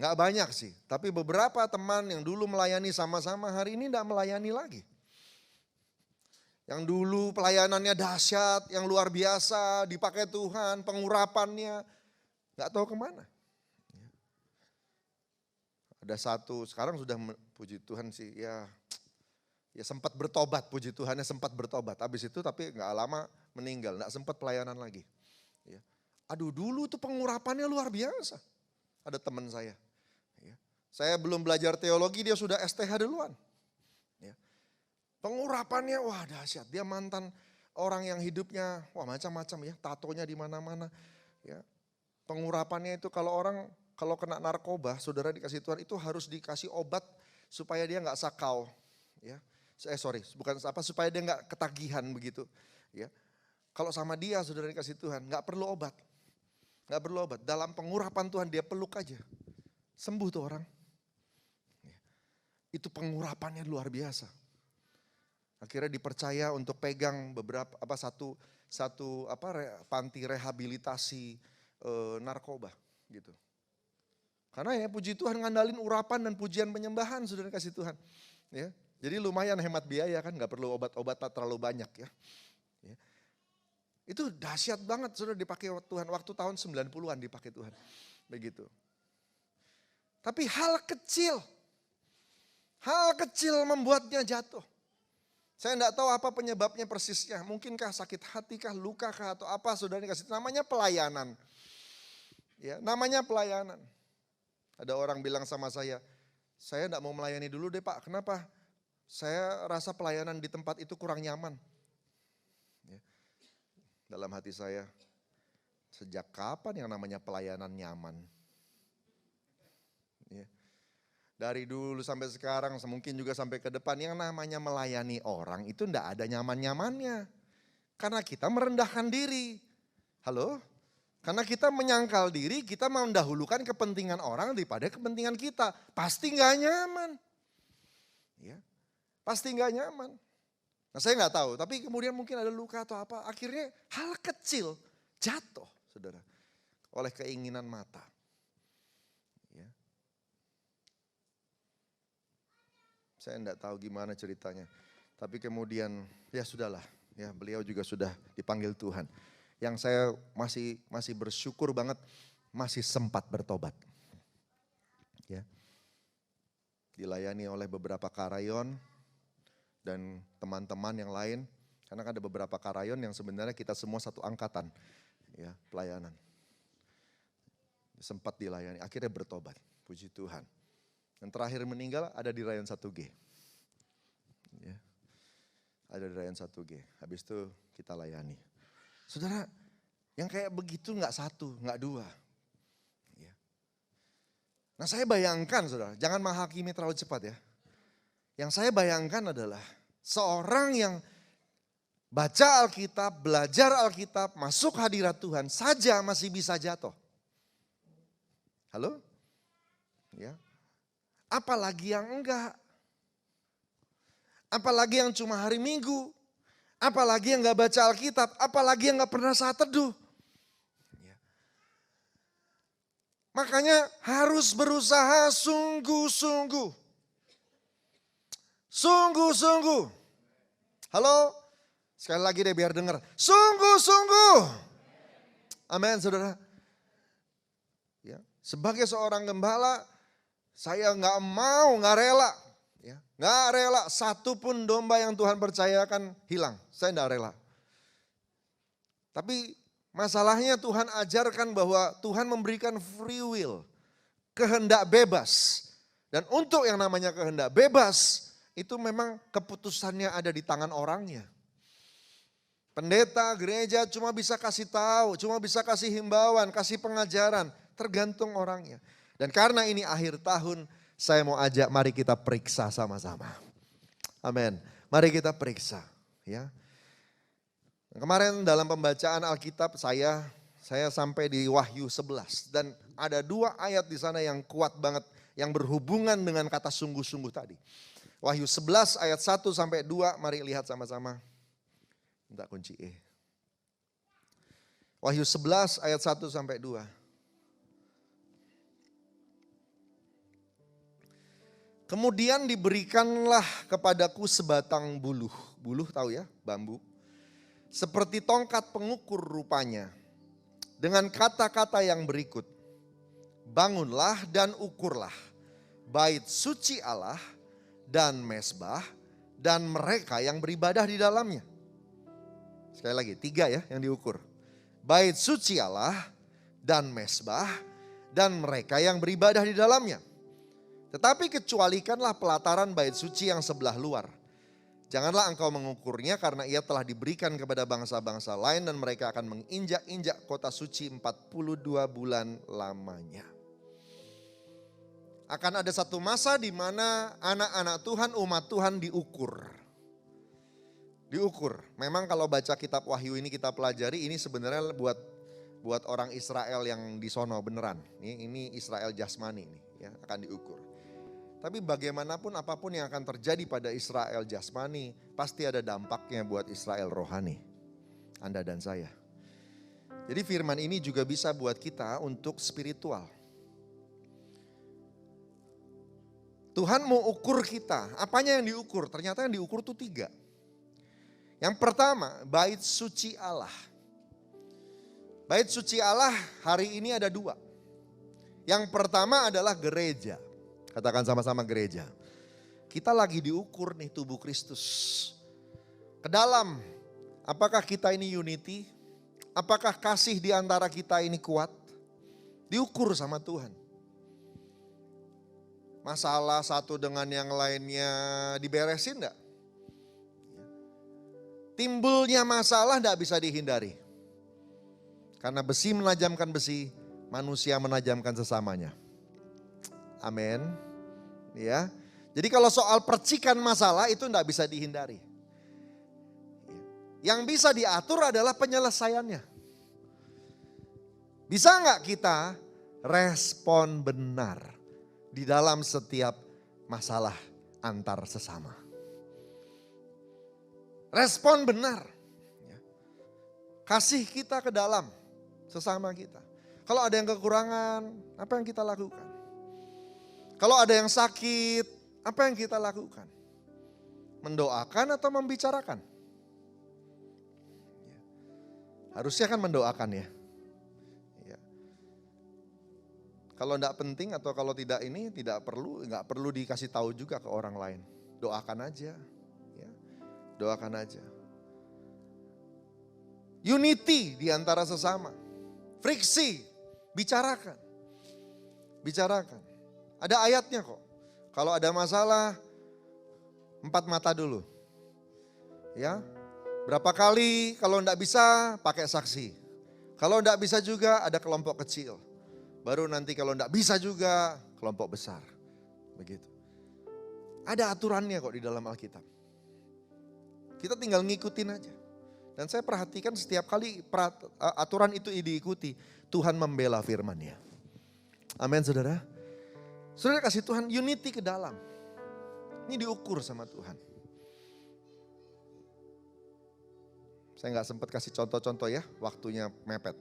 Speaker 6: Gak banyak sih. Tapi beberapa teman yang dulu melayani sama-sama hari ini gak melayani lagi. Yang dulu pelayanannya dahsyat, yang luar biasa, dipakai Tuhan, pengurapannya. Gak tahu kemana. Ada satu, sekarang sudah puji Tuhan sih ya sempat bertobat, puji Tuhannya sempat bertobat. Habis itu tapi gak lama meninggal, gak sempat pelayanan lagi. Ya. Aduh dulu tuh pengurapannya luar biasa. Ada teman saya. Ya. Saya belum belajar teologi, dia sudah STH duluan. Ya. Pengurapannya, wah dahsyat. Dia mantan orang yang hidupnya, wah macam-macam ya. Tatonya di mana-mana. Ya. Pengurapannya itu kalau orang, kalau kena narkoba, saudara dikasih Tuhan, itu harus dikasih obat supaya dia nggak sakau. Ya. Bukan apa, supaya dia nggak ketagihan begitu. Ya. Kalau sama dia, saudara dikasih Tuhan, nggak perlu obat. Nggak perlu obat. Dalam pengurapan Tuhan dia peluk aja. Sembuh tuh orang. Itu pengurapannya luar biasa. Akhirnya dipercaya untuk pegang beberapa satu panti rehabilitasi narkoba gitu. Karena ya puji Tuhan ngandalin urapan dan pujian penyembahan, saudara kasih Tuhan. Ya. Jadi lumayan hemat biaya kan, nggak perlu obat-obat terlalu banyak ya. Ya. Itu dahsyat banget saudara dipakai Tuhan. Waktu tahun 90-an dipakai Tuhan. Begitu. Tapi hal kecil membuatnya jatuh. Saya enggak tahu apa penyebabnya persisnya. Mungkinkah sakit hati kah, luka kah, atau apa saudara dikasih. Namanya pelayanan. Ya, namanya pelayanan. Ada orang bilang sama saya enggak mau melayani dulu deh Pak. Kenapa? Saya rasa pelayanan di tempat itu kurang nyaman. Ya. Dalam hati saya, sejak kapan yang namanya pelayanan nyaman? Ya. Dari dulu sampai sekarang, mungkin juga sampai ke depan, yang namanya melayani orang itu enggak ada nyaman-nyamannya. Karena kita merendahkan diri. Halo? Karena kita menyangkal diri, kita mendahulukan kepentingan orang daripada kepentingan kita. Pasti enggak nyaman. Ya. Pasti enggak nyaman. Nah saya enggak tahu, tapi kemudian mungkin ada luka atau apa. Akhirnya hal kecil jatuh, saudara. Oleh keinginan mata. Ya. Saya enggak tahu gimana ceritanya. Tapi kemudian ya sudahlah. Ya beliau juga sudah dipanggil Tuhan. Yang saya masih bersyukur banget masih sempat bertobat. Ya. Dilayani oleh beberapa karayon dan teman-teman yang lain. Karena ada beberapa karayon yang sebenarnya kita semua satu angkatan. Ya, pelayanan. Sempat dilayani, akhirnya bertobat. Puji Tuhan. Yang terakhir meninggal ada di Rayon 1G. Ya. Ada di Rayon 1G. Habis itu kita layani. Saudara, yang kayak begitu enggak satu, enggak dua. Ya. Nah saya bayangkan saudara, jangan menghakimi terlalu cepat ya. Yang saya bayangkan adalah seorang yang baca Alkitab, belajar Alkitab, masuk hadirat Tuhan saja masih bisa jatuh. Halo? Ya. Apalagi yang enggak. Apalagi yang cuma hari Minggu. Apalagi yang enggak baca Alkitab. Apalagi yang enggak pernah saat teduh. Ya. Makanya harus berusaha sungguh-sungguh. Sungguh-sungguh. Halo? Sekali lagi deh biar dengar. Sungguh-sungguh. Amin saudara. Ya. Sebagai seorang gembala, saya nggak rela. Ya. Nggak rela satu pun domba yang Tuhan percayakan hilang. Saya nggak rela. Tapi masalahnya Tuhan ajarkan bahwa Tuhan memberikan free will. Kehendak bebas. Dan untuk yang namanya kehendak bebas, itu memang keputusannya ada di tangan orangnya. Pendeta, gereja cuma bisa kasih tahu, cuma bisa kasih himbauan, kasih pengajaran, tergantung orangnya. Dan karena ini akhir tahun, saya mau ajak mari kita periksa sama-sama. Amin. Mari kita periksa, ya. Kemarin dalam pembacaan Alkitab saya sampai di Wahyu 11 dan ada 2 ayat di sana yang kuat banget yang berhubungan dengan kata sungguh-sungguh tadi. Wahyu 11 ayat 1 sampai 2, mari lihat sama-sama. Minta kunci E. Wahyu 11 ayat 1 sampai 2. Kemudian diberikanlah kepadaku sebatang buluh. Buluh tahu ya, bambu. Seperti tongkat pengukur rupanya. Dengan kata-kata yang berikut. Bangunlah dan ukurlah bait suci Allah dan mezbah dan mereka yang beribadah di dalamnya. Sekali lagi 3 ya yang diukur. Bait suci Allah dan mezbah dan mereka yang beribadah di dalamnya. Tetapi kecualikanlah pelataran bait suci yang sebelah luar. Janganlah engkau mengukurnya karena ia telah diberikan kepada bangsa-bangsa lain dan mereka akan menginjak-injak kota suci 42 bulan lamanya. Akan ada satu masa di mana anak-anak Tuhan, umat Tuhan diukur. Diukur. Memang kalau baca kitab Wahyu ini kita pelajari, ini sebenarnya buat orang Israel yang di sono beneran. Ini Israel jasmani ini ya, akan diukur. Tapi bagaimanapun apapun yang akan terjadi pada Israel jasmani, pasti ada dampaknya buat Israel rohani. Anda dan saya. Jadi firman ini juga bisa buat kita untuk spiritual. Tuhan mau ukur kita. Apanya yang diukur? Ternyata yang diukur itu 3. Yang pertama, bait suci Allah. Bait suci Allah hari ini ada 2. Yang pertama adalah gereja. Katakan sama-sama gereja. Kita lagi diukur nih tubuh Kristus. Ke dalam, apakah kita ini unity? Apakah kasih di antara kita ini kuat? Diukur sama Tuhan. Masalah satu dengan yang lainnya diberesin enggak? Timbulnya masalah enggak bisa dihindari. Karena besi menajamkan besi, manusia menajamkan sesamanya. Amin. Ya. Jadi kalau soal percikan masalah itu enggak bisa dihindari. Yang bisa diatur adalah penyelesaiannya. Bisa enggak kita respon benar di dalam setiap masalah antar sesama? Respon benar. Kasih kita ke dalam sesama kita. Kalau ada yang kekurangan, apa yang kita lakukan? Kalau ada yang sakit, apa yang kita lakukan? Mendoakan atau membicarakan? Harusnya kan mendoakan ya. Kalau tidak penting atau kalau tidak ini nggak perlu dikasih tahu juga ke orang lain. Doakan aja, ya. Doakan aja. Unity di antara sesama, friksi, bicarakan, bicarakan. Ada ayatnya kok. Kalau ada masalah, 4 mata dulu, ya. Berapa kali kalau tidak bisa pakai saksi. Kalau tidak bisa juga ada kelompok kecil. Baru nanti kalau tidak bisa juga kelompok besar. Begitu. Ada aturannya kok di dalam Alkitab. Kita tinggal ngikutin aja. Dan saya perhatikan setiap kali aturan itu diikuti, Tuhan membela firman-Nya. Amin saudara. Saudara kasih Tuhan unity ke dalam. Ini diukur sama Tuhan. Saya nggak sempat kasih contoh-contoh ya, waktunya mepet.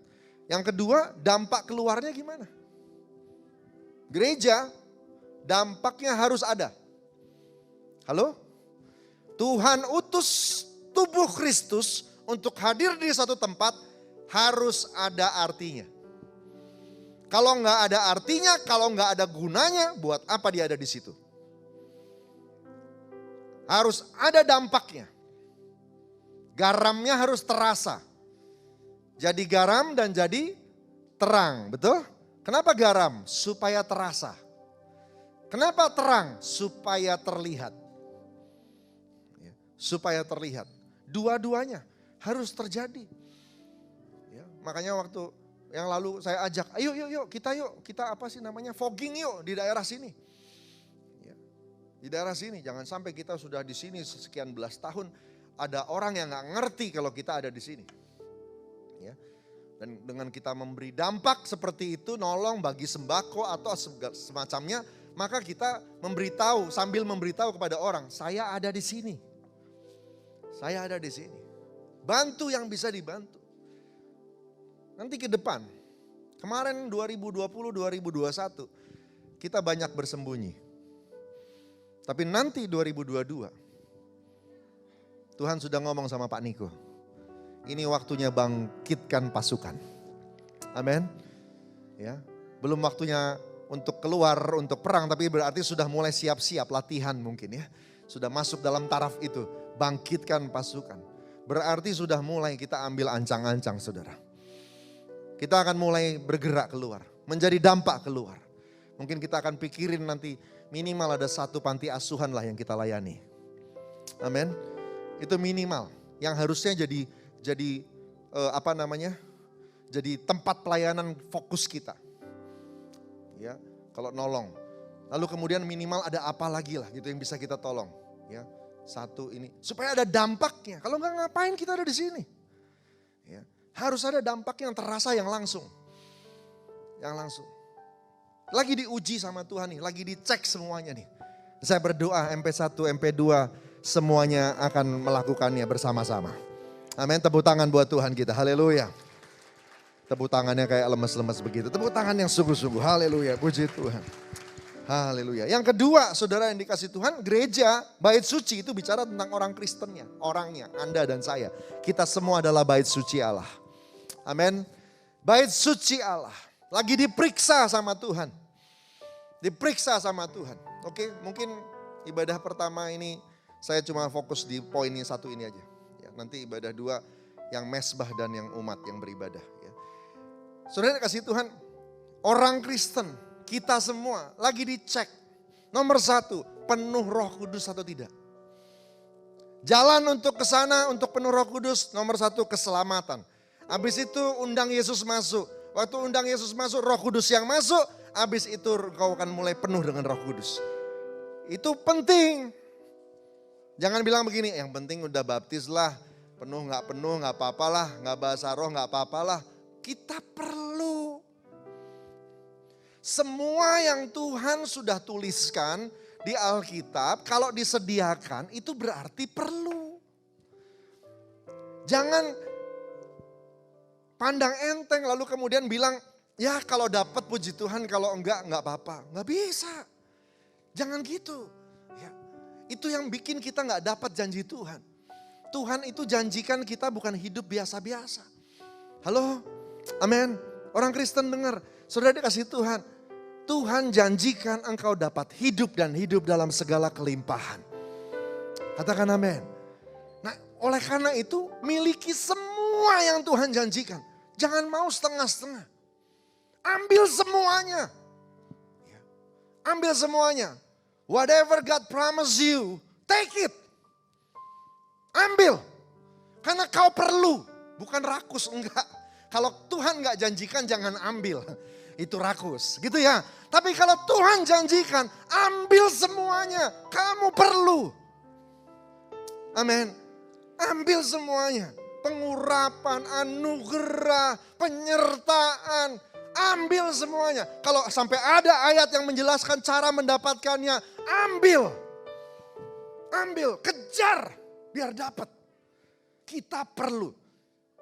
Speaker 6: Yang kedua, dampak keluarnya gimana? Gereja, dampaknya harus ada. Halo? Tuhan utus tubuh Kristus untuk hadir di satu tempat, harus ada artinya. Kalau nggak ada artinya, kalau nggak ada gunanya, buat apa dia ada di situ? Harus ada dampaknya. Garamnya harus terasa. Jadi garam dan jadi terang, betul? Kenapa garam? Supaya terasa. Kenapa terang? Supaya terlihat. Supaya terlihat. Dua-duanya harus terjadi. Ya, makanya waktu yang lalu saya ajak, yuk kita apa sih namanya, fogging yuk di daerah sini. Ya, di daerah sini, jangan sampai kita sudah di sini sekian belas tahun, ada orang yang gak ngerti kalau kita ada di sini. Ya. Dan dengan kita memberi dampak seperti itu, nolong bagi sembako atau semacamnya, maka kita memberitahu, sambil memberitahu kepada orang, saya ada di sini. Saya ada di sini. Bantu yang bisa dibantu. Nanti ke depan, kemarin 2020-2021, kita banyak bersembunyi. Tapi nanti 2022, Tuhan sudah ngomong sama Pak Niko. Ini waktunya bangkitkan pasukan. Amin. Ya, belum waktunya untuk keluar, untuk perang, tapi berarti sudah mulai siap-siap latihan mungkin ya. Sudah masuk dalam taraf itu, bangkitkan pasukan. Berarti sudah mulai kita ambil ancang-ancang saudara. Kita akan mulai bergerak keluar. menjadi dampak keluar. Mungkin kita akan pikirin nanti minimal ada 1 panti asuhan lah yang kita layani. Amin. Itu minimal yang harusnya jadi jadi tempat pelayanan fokus kita. Ya, kalau nolong. Lalu kemudian minimal ada apa lagi lah gitu yang bisa kita tolong. Ya, 1 ini supaya ada dampaknya. Kalau nggak ngapain kita ada di sini? Ya, harus ada dampak yang terasa yang langsung. Yang langsung. Lagi diuji sama Tuhan nih, lagi dicek semuanya nih. Saya berdoa MP1, MP2 semuanya akan melakukannya bersama-sama. Amin, tepuk tangan buat Tuhan kita, haleluya. Tepuk tangannya kayak lemes-lemes begitu, tepuk tangan yang sungguh-sungguh, haleluya, puji Tuhan. Haleluya. Yang kedua, saudara yang dikasih Tuhan, gereja, bait suci itu bicara tentang orang Kristennya, orangnya, Anda dan saya. Kita semua adalah bait suci Allah. Amin. Bait suci Allah. Lagi diperiksa sama Tuhan. Diperiksa sama Tuhan. Oke, mungkin ibadah pertama ini saya cuma fokus di poin yang 1 ini aja. Ya, nanti ibadah 2 yang mesbah dan yang umat yang beribadah. Ya. Saudara kasih Tuhan, orang Kristen, kita semua lagi dicek. Nomor 1, penuh Roh Kudus atau tidak. Jalan untuk ke sana untuk penuh Roh Kudus, nomor 1 keselamatan. Habis itu undang Yesus masuk. Waktu undang Yesus masuk, Roh Kudus yang masuk, habis itu kau akan mulai penuh dengan Roh Kudus. Itu penting. Jangan bilang begini, yang penting udah baptis lah, penuh nggak apa-apa lah, nggak bahasa roh nggak apa-apa lah. Kita perlu. Semua yang Tuhan sudah tuliskan di Alkitab, kalau disediakan itu berarti perlu. Jangan pandang enteng lalu kemudian bilang, ya kalau dapat puji Tuhan, kalau enggak apa-apa. Enggak bisa. Jangan gitu. Ya, itu yang bikin kita enggak dapat janji Tuhan. Tuhan itu janjikan kita bukan hidup biasa-biasa. Halo? Amin. Orang Kristen dengar, saudara dikasih Tuhan. Tuhan janjikan engkau dapat hidup dan hidup dalam segala kelimpahan. Katakan amin. Nah, oleh karena itu miliki semua yang Tuhan janjikan. Jangan mau setengah-setengah. Ambil semuanya. Ambil semuanya. Whatever God promise you, take it. Ambil. Karena kau perlu. Bukan rakus, enggak. Kalau Tuhan enggak janjikan jangan ambil. Itu rakus, gitu ya. Tapi kalau Tuhan janjikan, ambil semuanya. Kamu perlu. Amin. Ambil semuanya. Pengurapan, anugerah, penyertaan. Ambil semuanya. Kalau sampai ada ayat yang menjelaskan cara mendapatkannya, ambil. Ambil, kejar biar dapat. Kita perlu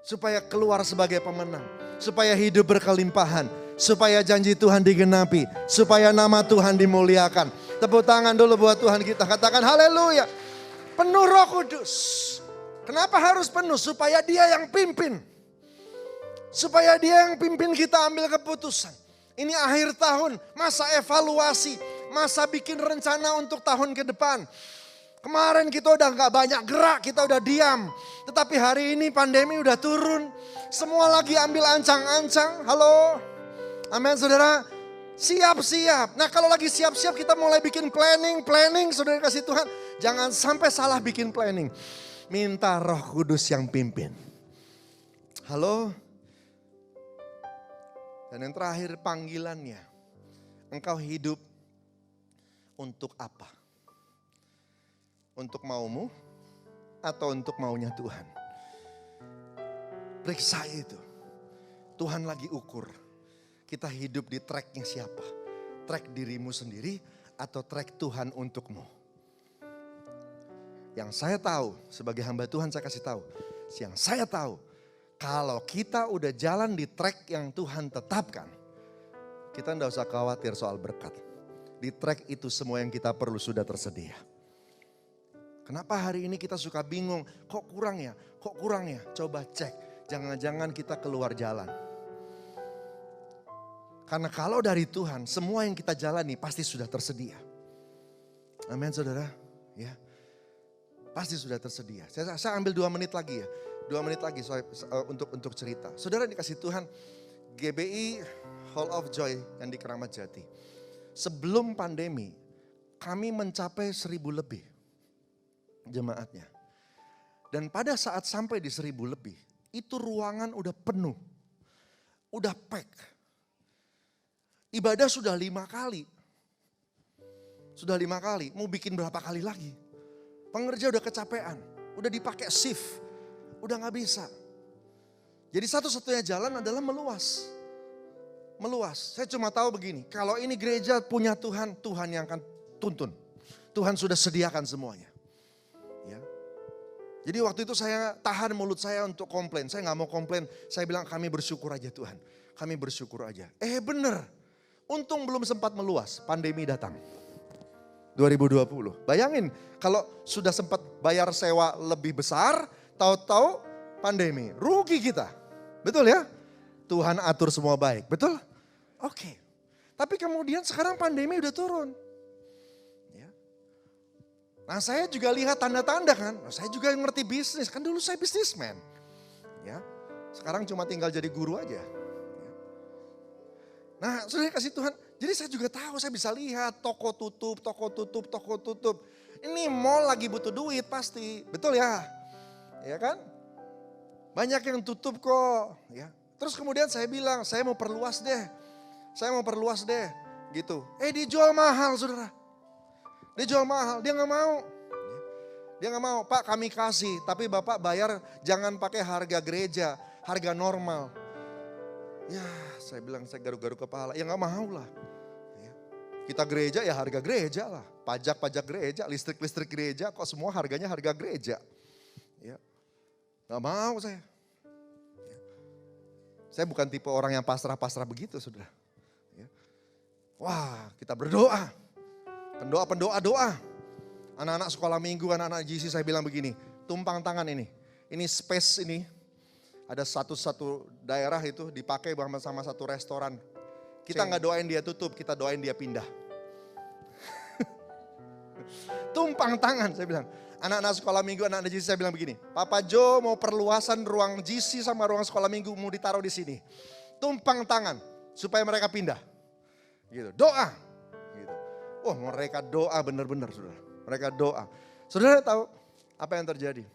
Speaker 6: supaya keluar sebagai pemenang. Supaya hidup berkelimpahan. Supaya janji Tuhan digenapi. Supaya nama Tuhan dimuliakan. Tepuk tangan dulu buat Tuhan kita. Katakan haleluya. Penuh Roh Kudus. Kenapa harus penuh? Supaya dia yang pimpin. Supaya dia yang pimpin kita ambil keputusan. Ini akhir tahun, masa evaluasi. Masa bikin rencana untuk tahun ke depan. Kemarin kita udah gak banyak gerak, kita udah diam. Tetapi hari ini pandemi udah turun. Semua lagi ambil ancang-ancang. Halo? Amin saudara. Siap-siap. Nah kalau lagi siap-siap kita mulai bikin planning. Saudara kasih Tuhan. Jangan sampai salah bikin planning. Minta Roh Kudus yang pimpin. Halo? Dan yang terakhir panggilannya. Engkau hidup untuk apa? Untuk maumu atau untuk maunya Tuhan? Periksa itu. Tuhan lagi ukur. Kita hidup di tracknya siapa? Track dirimu sendiri atau track Tuhan untukmu? Yang saya tahu, sebagai hamba Tuhan saya kasih tahu. Yang saya tahu, kalau kita udah jalan di track yang Tuhan tetapkan, kita enggak usah khawatir soal berkat. Di track itu semua yang kita perlu sudah tersedia. Kenapa hari ini kita suka bingung, kok kurang ya? Kok kurang ya? Coba cek, jangan-jangan kita keluar jalan. Karena kalau dari Tuhan, semua yang kita jalani pasti sudah tersedia. Amin saudara, ya. Pasti sudah tersedia. Saya ambil 2 menit lagi ya. 2 menit lagi untuk cerita. Saudara dikasih Tuhan, GBI Hall of Joy yang di Keramat Jati. Sebelum pandemi, kami mencapai 1.000 lebih jemaatnya. Dan pada saat sampai di 1.000 lebih, itu ruangan udah penuh, udah pack. Ibadah sudah 5 kali. Sudah 5 kali, mau bikin berapa kali lagi? Pengerja udah kecapean, udah dipakai shift, udah gak bisa. Jadi satu-satunya jalan adalah meluas. Meluas, saya cuma tahu begini, kalau ini gereja punya Tuhan, Tuhan yang akan tuntun. Tuhan sudah sediakan semuanya. Ya. Jadi waktu itu saya tahan mulut saya untuk komplain, saya gak mau komplain, saya bilang kami bersyukur aja Tuhan. Kami bersyukur aja. Bener, untung belum sempat meluas, pandemi datang. 2020. Bayangin kalau sudah sempat bayar sewa lebih besar, tahu-tahu pandemi, rugi kita. Betul ya? Tuhan atur semua baik, betul? Oke. Tapi kemudian sekarang pandemi udah turun. Ya. Nah saya juga lihat tanda-tanda kan, saya juga ngerti bisnis, kan dulu saya bisnismen. Ya. Sekarang cuma tinggal jadi guru aja. Nah, sudah kasih Tuhan. Jadi saya juga tahu, saya bisa lihat toko tutup. Ini mall lagi butuh duit pasti, betul ya? Ya kan? Banyak yang tutup kok. Ya. Terus kemudian saya bilang, saya mau perluas deh. Gitu. Dijual mahal saudara. Dijual mahal, dia gak mau. Dia gak mau, Pak kami kasih, tapi Bapak bayar jangan pakai harga gereja, harga normal. Ya saya bilang saya garuk-garuk kepala, ya gak mau lah. Ya. Kita gereja ya harga gereja lah, pajak gereja, listrik gereja, kok semua harganya harga gereja. Ya. Gak mau saya. Ya. Saya bukan tipe orang yang pasrah-pasrah begitu saudara. Ya. Wah kita berdoa, pendoa. Anak-anak sekolah minggu, anak-anak GC saya bilang begini, tumpang tangan ini space ini. Ada satu daerah itu dipakai sama satu restoran. Kita nggak doain dia tutup, kita doain dia pindah. Tumpang tangan saya bilang. Anak-anak sekolah minggu, anak-anak GC saya bilang begini. Papa Jo mau perluasan ruang GC sama ruang sekolah minggu mau ditaruh di sini. Tumpang tangan supaya mereka pindah. Gitu, doa. Gitu. Oh mereka doa benar-benar saudara. Mereka doa. Saudara tahu apa yang terjadi?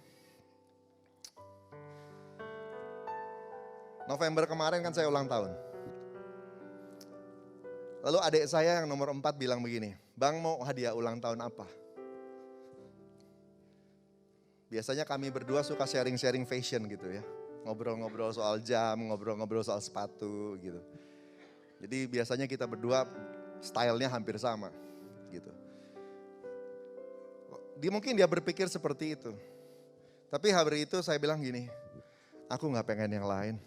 Speaker 6: November kemarin kan saya ulang tahun. Lalu adik saya yang nomor 4 bilang begini, Bang mau hadiah ulang tahun apa? Biasanya kami berdua suka sharing-sharing fashion gitu ya. Ngobrol-ngobrol soal jam, ngobrol-ngobrol soal sepatu gitu. Jadi biasanya kita berdua stylenya hampir sama gitu. Mungkin dia berpikir seperti itu. Tapi hari itu saya bilang gini, aku gak pengen yang lain.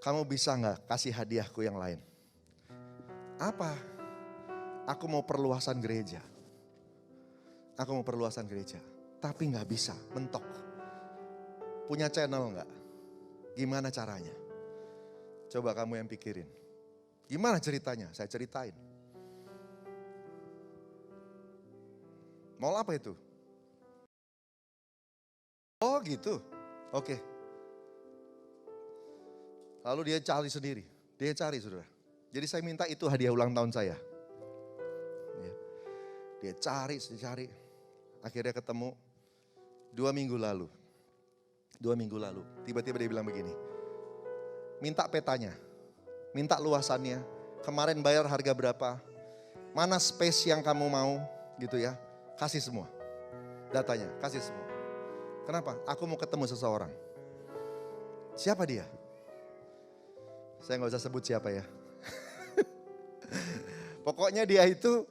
Speaker 6: Kamu bisa gak kasih hadiahku yang lain? Apa? Aku mau perluasan gereja. Tapi gak bisa, mentok. Punya channel gak? Gimana caranya? Coba kamu yang pikirin. Gimana ceritanya? Saya ceritain. Mau apa itu? Oh gitu, oke. Lalu dia cari sendiri, saudara. Jadi saya minta itu hadiah ulang tahun saya. Dia cari, akhirnya ketemu 2 minggu lalu. Tiba-tiba dia bilang begini, minta petanya, minta luasannya, kemarin bayar harga berapa, mana space yang kamu mau gitu ya, kasih semua. Datanya, kasih semua. Kenapa? Aku mau ketemu seseorang. Siapa dia? Saya gak usah sebut siapa ya. Pokoknya dia itu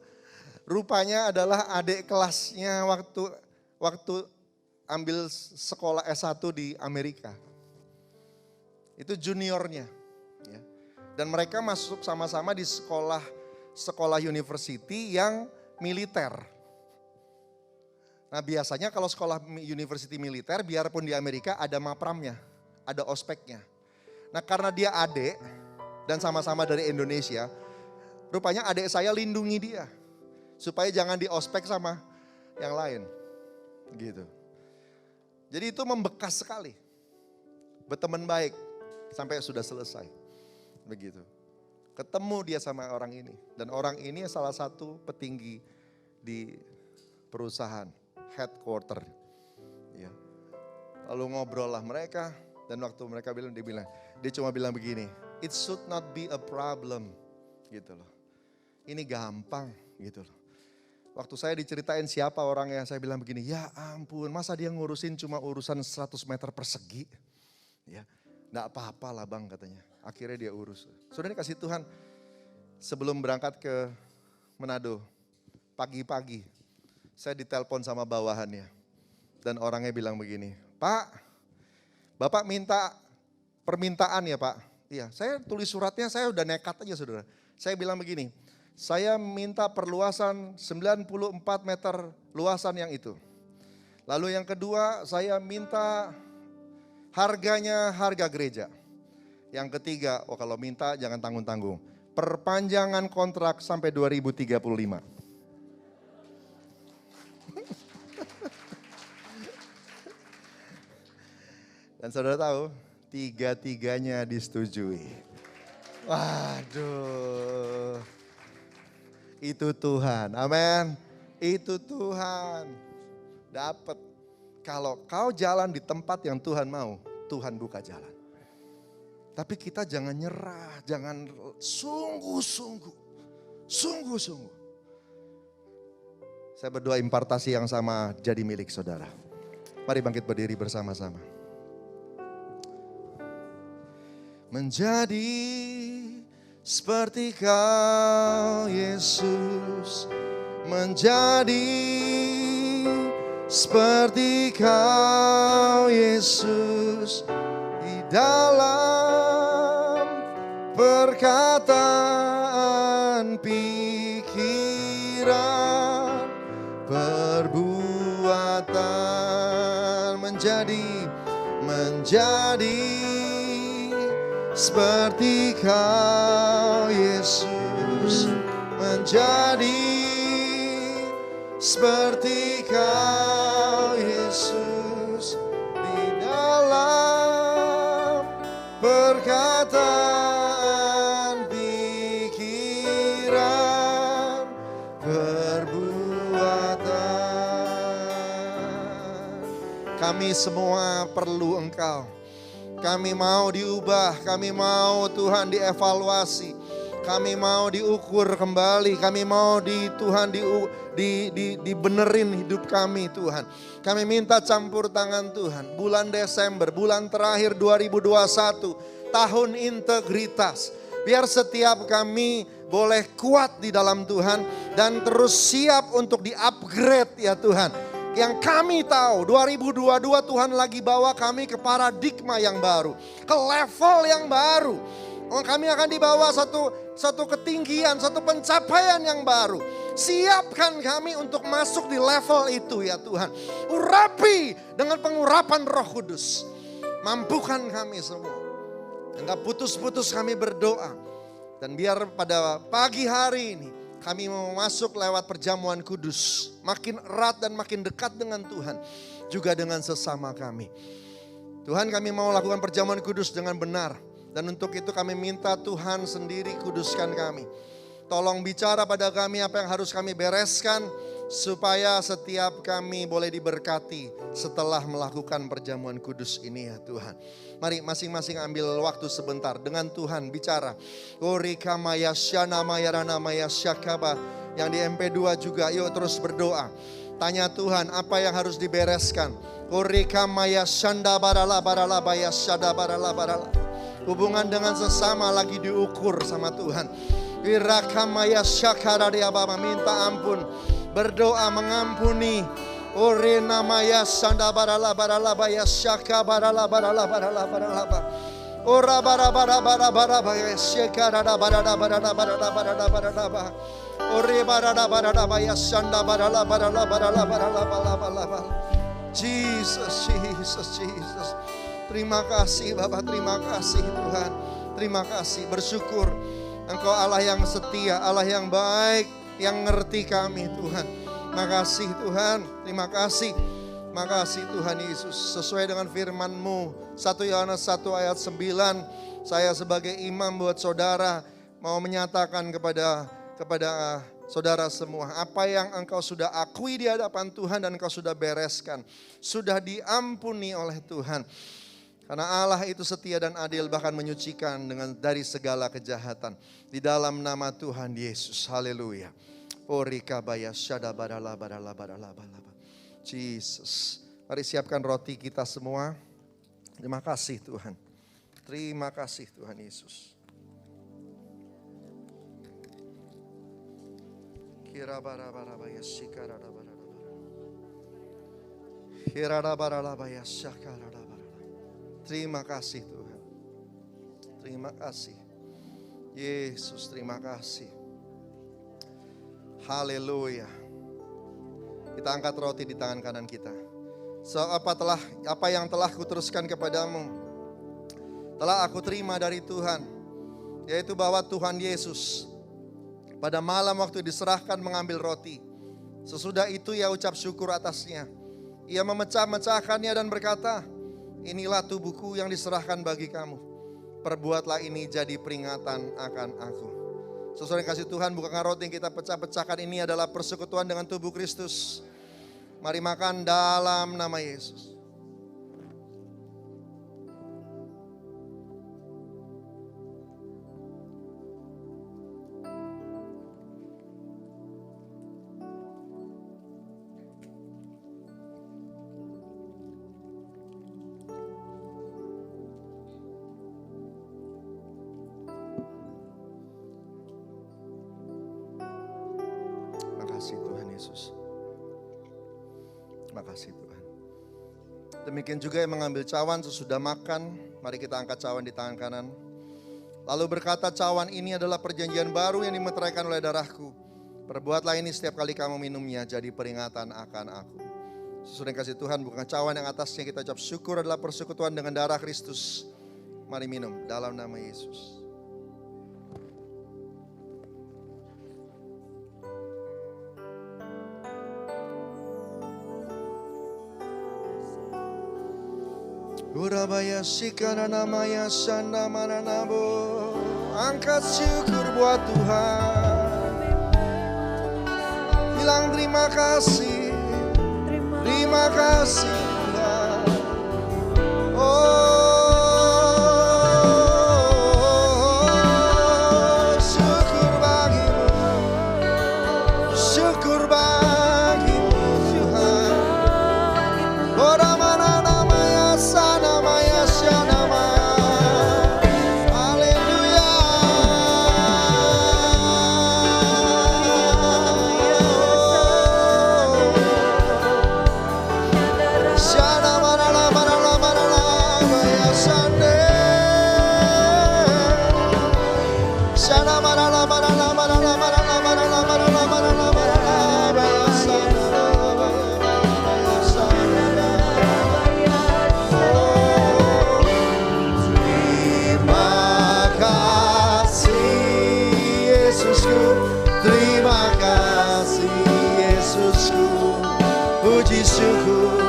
Speaker 6: rupanya adalah adik kelasnya waktu ambil sekolah S1 di Amerika. Itu juniornya. Ya. Dan mereka masuk sama-sama di sekolah university yang militer. Nah biasanya kalau sekolah university militer biarpun di Amerika ada mapramnya, ada ospeknya. Nah karena dia adik dan sama-sama dari Indonesia, rupanya adik saya lindungi dia. Supaya jangan di ospek sama yang lain. Gitu. Jadi itu membekas sekali. Berteman baik sampai sudah selesai. Begitu. Ketemu dia sama orang ini. Dan orang ini salah satu petinggi di perusahaan, headquarter. Ya. Lalu ngobrol lah mereka, dan waktu mereka bilang, dia cuma bilang begini, it should not be a problem, gitu loh. Ini gampang, gitu loh. Waktu saya diceritain siapa orangnya, saya bilang begini, ya ampun, masa dia ngurusin cuma urusan 100 meter persegi? Ya, enggak apa-apa lah bang katanya. Akhirnya dia urus. Sudah dikasih Tuhan, sebelum berangkat ke Manado, pagi-pagi, saya ditelepon sama bawahannya. Dan orangnya bilang begini, Pak, Bapak minta permintaan ya Pak? Iya, saya tulis suratnya, saya udah nekat aja saudara. Saya bilang begini, saya minta perluasan 94 meter luasan yang itu. Lalu yang kedua, saya minta harganya harga gereja. Yang ketiga, kalau minta jangan tanggung-tanggung. Perpanjangan kontrak sampai 2035. Dan saudara tahu, tiga-tiganya disetujui. Waduh. Itu Tuhan, amin. Itu Tuhan. Dapat. Kalau kau jalan di tempat yang Tuhan mau, Tuhan buka jalan. Tapi kita jangan nyerah, jangan sungguh-sungguh. Sungguh-sungguh. Saya berdoa impartasi yang sama jadi milik saudara. Mari bangkit berdiri bersama-sama. Menjadi seperti kau Yesus, menjadi seperti kau Yesus, di dalam perkataan, pikiran, perbuatan, menjadi seperti kau Yesus, menjadi seperti kau Yesus, di dalam perkataan, pikiran, perbuatan. Kami semua perlu Engkau. Kami mau diubah, kami mau Tuhan dievaluasi, kami mau diukur kembali, kami mau dibenerin hidup kami Tuhan. Kami minta campur tangan Tuhan, bulan Desember, bulan terakhir 2021, tahun integritas. Biar setiap kami boleh kuat di dalam Tuhan dan terus siap untuk di-upgrade ya Tuhan. Yang kami tahu 2022 Tuhan lagi bawa kami ke paradigma yang baru, ke level yang baru. Kami akan dibawa satu ketinggian, satu pencapaian yang baru. Siapkan kami untuk masuk di level itu ya Tuhan. Urapi dengan pengurapan Roh Kudus. Mampukan kami semua. Enggak putus-putus kami berdoa. Dan biar pada pagi hari ini kami mau masuk lewat perjamuan kudus. Makin erat dan makin dekat dengan Tuhan. Juga dengan sesama kami. Tuhan, kami mau lakukan perjamuan kudus dengan benar. Dan untuk itu kami minta Tuhan sendiri kuduskan kami. Tolong bicara pada kami apa yang harus kami bereskan. Supaya setiap kami boleh diberkati setelah melakukan perjamuan kudus ini ya Tuhan. Mari masing-masing ambil waktu sebentar dengan Tuhan bicara. Yang di MP2 juga yuk terus berdoa. Tanya Tuhan apa yang harus dibereskan. Hubungan dengan sesama lagi diukur sama Tuhan. Minta ampun. Berdoa mengampuni. Orena maya sanda barala barala baya syaka barala barala barala barala ba. Ora bara bara bara bara baya syaka rada barada barada barada barada barada ba. Ore barada barada baya sanda barala barala barala barala barala ba. Jesus, Jesus, Jesus. Terima kasih Bapak, terima kasih Tuhan. Terima kasih, bersyukur Engkau Allah yang setia, Allah yang baik, yang ngerti kami Tuhan. Makasih Tuhan, terima kasih. Makasih Tuhan Yesus, sesuai dengan firman-Mu. 1 Yohanes 1 ayat 9, saya sebagai imam buat saudara, mau menyatakan kepada saudara semua, apa yang engkau sudah akui di hadapan Tuhan dan engkau sudah bereskan, sudah diampuni oleh Tuhan. Karena Allah itu setia dan adil, bahkan menyucikan dari segala kejahatan. Di dalam nama Tuhan Yesus, haleluya. Jesus. Mari siapkan roti kita semua. Terima kasih Tuhan. Terima kasih Tuhan Yesus. Terima kasih Tuhan. Terima kasih. Yesus, terima kasih. Haleluya. Kita angkat roti di tangan kanan kita. So, apa yang telah kuteruskan kepadamu, telah aku terima dari Tuhan, yaitu bahwa Tuhan Yesus pada malam waktu diserahkan mengambil roti. Sesudah itu ia ucap syukur atasnya. Ia memecah-mecahkannya dan berkata, inilah tubuhku yang diserahkan bagi kamu. Perbuatlah ini jadi peringatan akan aku. Sesuai kasih Tuhan, bukankah roti yang kita pecah-pecahkan ini adalah persekutuan dengan tubuh Kristus. Mari makan dalam nama Yesus. Makasih Tuhan Yesus. Terima kasih Tuhan. Demikian juga yang mengambil cawan sesudah makan. Mari kita angkat cawan di tangan kanan. Lalu berkata, cawan ini adalah perjanjian baru yang dimeteraikan oleh darahku. Perbuatlah ini setiap kali kamu minumnya, jadi peringatan akan aku. Sesudah kasih Tuhan, bukan cawan yang atasnya kita ucap syukur adalah persekutuan dengan darah Kristus. Mari minum dalam nama Yesus. Urabaya sikana namaya sanda mananabo. Angkat syukur buat Tuhan. Bilang terima kasih. Terima kasih Tuhan. Oh, syukur bagimu. Syukur bagimu Tuhan. Ora mana namanya sana maya sana maya. Haleluya. Sana marala marala marala maya sande. Sana marala marala marala marala marala marala marala marala maya sana maya sana. Terima kasih Yesusku, puji syukur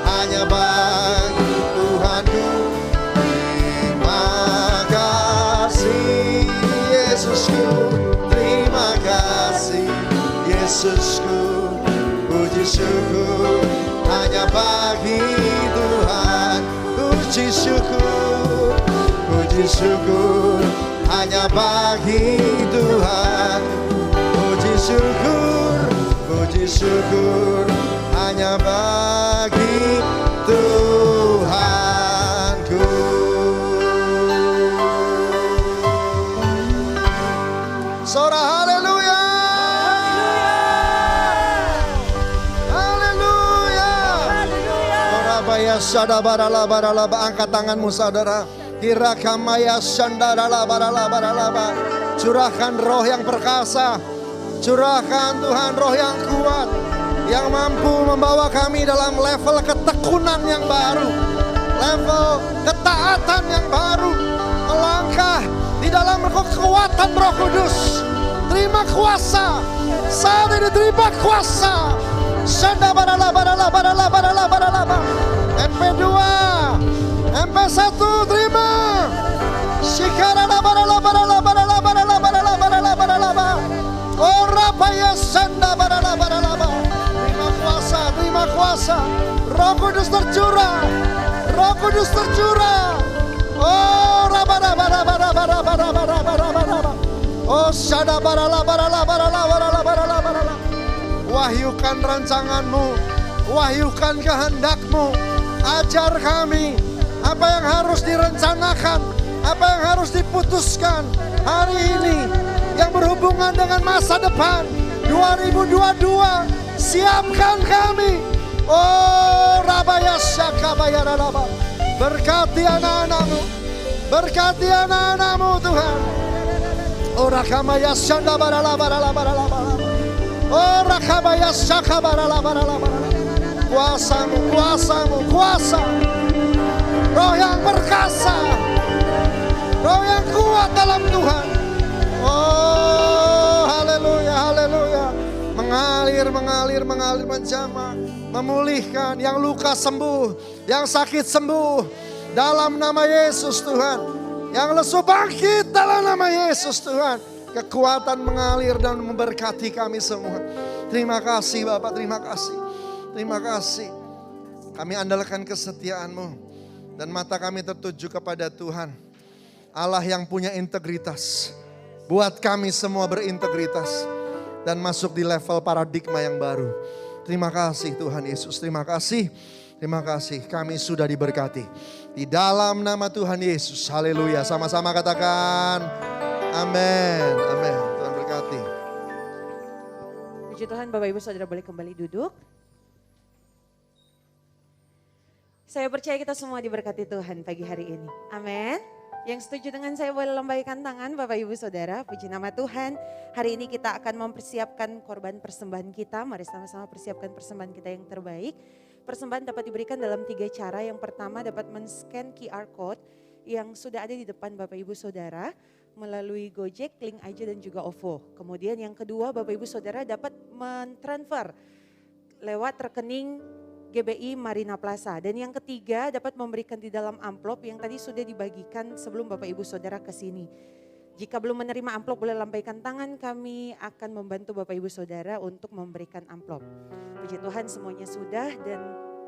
Speaker 6: hanya bagi Tuhanku. Terima kasih Yesusku, terima kasih Yesusku, puji syukur hanya bagi Tuhan. Puji syukur hanya bagi Tuhan. Puji syukur hanya bagi Tuhanku. Sorak haleluya. Haleluya. Orabaya sadabarala baralaba. Angkat tanganmu saudara. Hirakamaya sandarala barala baralaba. Curahkan roh yang perkasa. Curahkan Tuhan roh yang kuat, yang mampu membawa kami dalam level ketekunan yang baru, level ketaatan yang baru, melangkah di dalam kekuatan Roh Kudus. Terima kuasa, saat ini terima kuasa. Sanda barala barala barala barala barala. MP2, MP1 terima. Shikara barala barala barala barala barala. berkuasa. Roh Kudus tercurah. Roh Kudus tercurah. Oh, rabarabarabarabarabarabarabarabarabara. Oh, shadabaralabaralabaralabaralabarala. Wahyukan rancangan-Mu, wahyukan kehendak-Mu. Ajar kami apa yang harus direncanakan, apa yang harus diputuskan hari ini yang berhubungan dengan masa depan 2022. Siapkan kami. Oh, rabaya syakabaya raba. Berkati anak-anak-Mu, berkati anak-anak-Mu Tuhan. Oh, rakamaya syandabaralabaralabaralabarala. Oh, rakamaya syakabaralabaralabarala. Kuasa-Mu, kuasa-Mu, kuasa. Roh yang perkasa, roh yang kuat dalam Tuhan. Oh, haleluya, haleluya. Mengalir, mengalir, mengalir, menjamah, memulihkan. Yang luka sembuh, yang sakit sembuh. Dalam nama Yesus Tuhan. Yang lesu bangkit dalam nama Yesus Tuhan. Kekuatan mengalir dan memberkati kami semua. Terima kasih Bapak, terima kasih. Terima kasih. Kami andalkan kesetiaan-Mu. Dan mata kami tertuju kepada Tuhan. Allah yang punya integritas. Buat kami semua berintegritas. Dan masuk di level paradigma yang baru. Terima kasih Tuhan Yesus, terima kasih. Terima kasih, kami sudah diberkati. Di dalam nama Tuhan Yesus, haleluya. Sama-sama katakan, amin, amin. Tuhan berkati.
Speaker 2: Puji Tuhan, Bapak Ibu Saudara boleh kembali duduk. Saya percaya kita semua diberkati Tuhan pagi hari ini. Amin. Yang setuju dengan saya boleh lambaikan tangan Bapak Ibu Saudara. Puji nama Tuhan. Hari ini kita akan mempersiapkan korban persembahan kita. Mari sama-sama persiapkan persembahan kita yang terbaik. Persembahan dapat diberikan dalam 3 cara. Yang pertama dapat men-scan QR code yang sudah ada di depan Bapak Ibu Saudara. Melalui Gojek, Link Aja dan juga OVO. Kemudian yang kedua Bapak Ibu Saudara dapat men-transfer lewat rekening GBI Marina Plaza. Dan yang ketiga dapat memberikan di dalam amplop yang tadi sudah dibagikan sebelum Bapak Ibu Saudara ke sini. Jika belum menerima amplop boleh lambaikan tangan, kami akan membantu Bapak Ibu Saudara untuk memberikan amplop. Puji Tuhan semuanya sudah, dan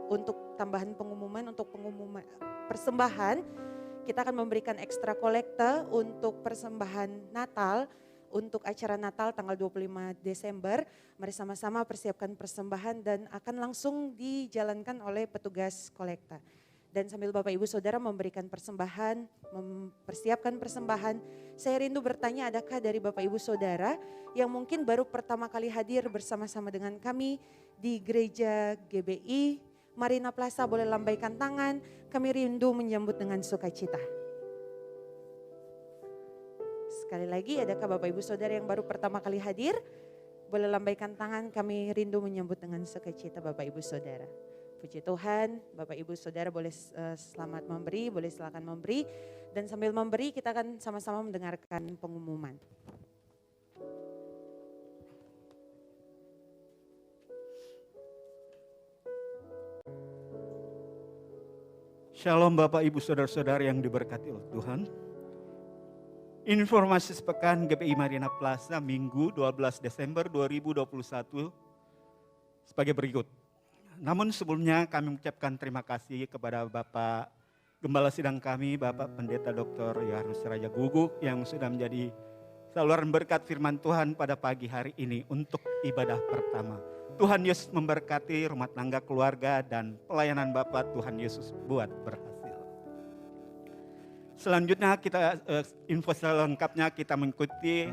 Speaker 2: untuk tambahan pengumuman, untuk pengumuman persembahan, kita akan memberikan ekstra kolekte untuk persembahan Natal. Untuk acara Natal tanggal 25 Desember, mari sama-sama persiapkan persembahan dan akan langsung dijalankan oleh petugas kolekta. Dan sambil Bapak Ibu Saudara memberikan persembahan, mempersiapkan persembahan, saya rindu bertanya, adakah dari Bapak Ibu Saudara yang mungkin baru pertama kali hadir bersama-sama dengan kami di Gereja GBI Marina Plaza, boleh lambaikan tangan, kami rindu menyambut dengan sukacita. Sekali lagi, adakah Bapak Ibu Saudara yang baru pertama kali hadir? Boleh lambaikan tangan, kami rindu menyambut dengan sukacita Bapak Ibu Saudara. Puji Tuhan, Bapak Ibu Saudara boleh selamat memberi, boleh silakan memberi. Dan sambil memberi kita akan sama-sama mendengarkan pengumuman.
Speaker 7: Shalom Bapak Ibu Saudara-saudara yang diberkati oleh Tuhan. Informasi sepekan GBI Marina Plaza Minggu 12 Desember 2021 sebagai berikut. Namun sebelumnya kami mengucapkan terima kasih kepada Bapak Gembala Sidang kami, Bapak Pendeta Dr. Yohanes Raja Guguk yang sudah menjadi saluran berkat firman Tuhan pada pagi hari ini untuk ibadah pertama. Tuhan Yesus memberkati rumah tangga, keluarga, dan pelayanan Bapak. Tuhan Yesus buat berhasil. Selanjutnya kita info selengkapnya kita mengikuti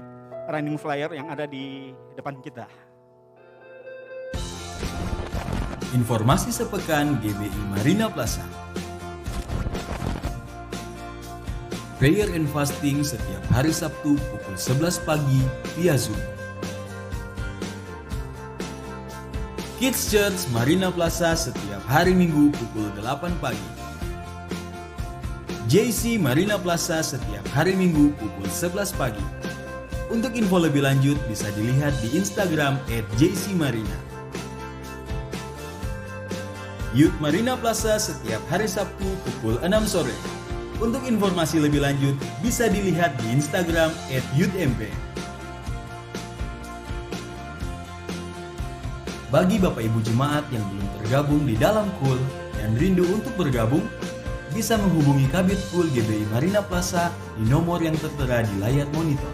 Speaker 7: running flyer yang ada di depan kita.
Speaker 8: Informasi sepekan GBI Marina Plaza. Prayer and fasting setiap hari Sabtu pukul 11 pagi via Zoom. Kids Church Marina Plaza setiap hari Minggu pukul 8 pagi. JC Marina Plaza setiap hari Minggu pukul 11 pagi. Untuk info lebih lanjut bisa dilihat di Instagram @jcmarina. Youth Marina Plaza setiap hari Sabtu pukul 6 sore. Untuk informasi lebih lanjut bisa dilihat di Instagram @youthmp. Bagi Bapak Ibu Jemaat yang belum tergabung di dalam KUL dan rindu untuk bergabung, bisa menghubungi Kabid KUL GBI Marina Plaza di nomor yang tertera di layar monitor.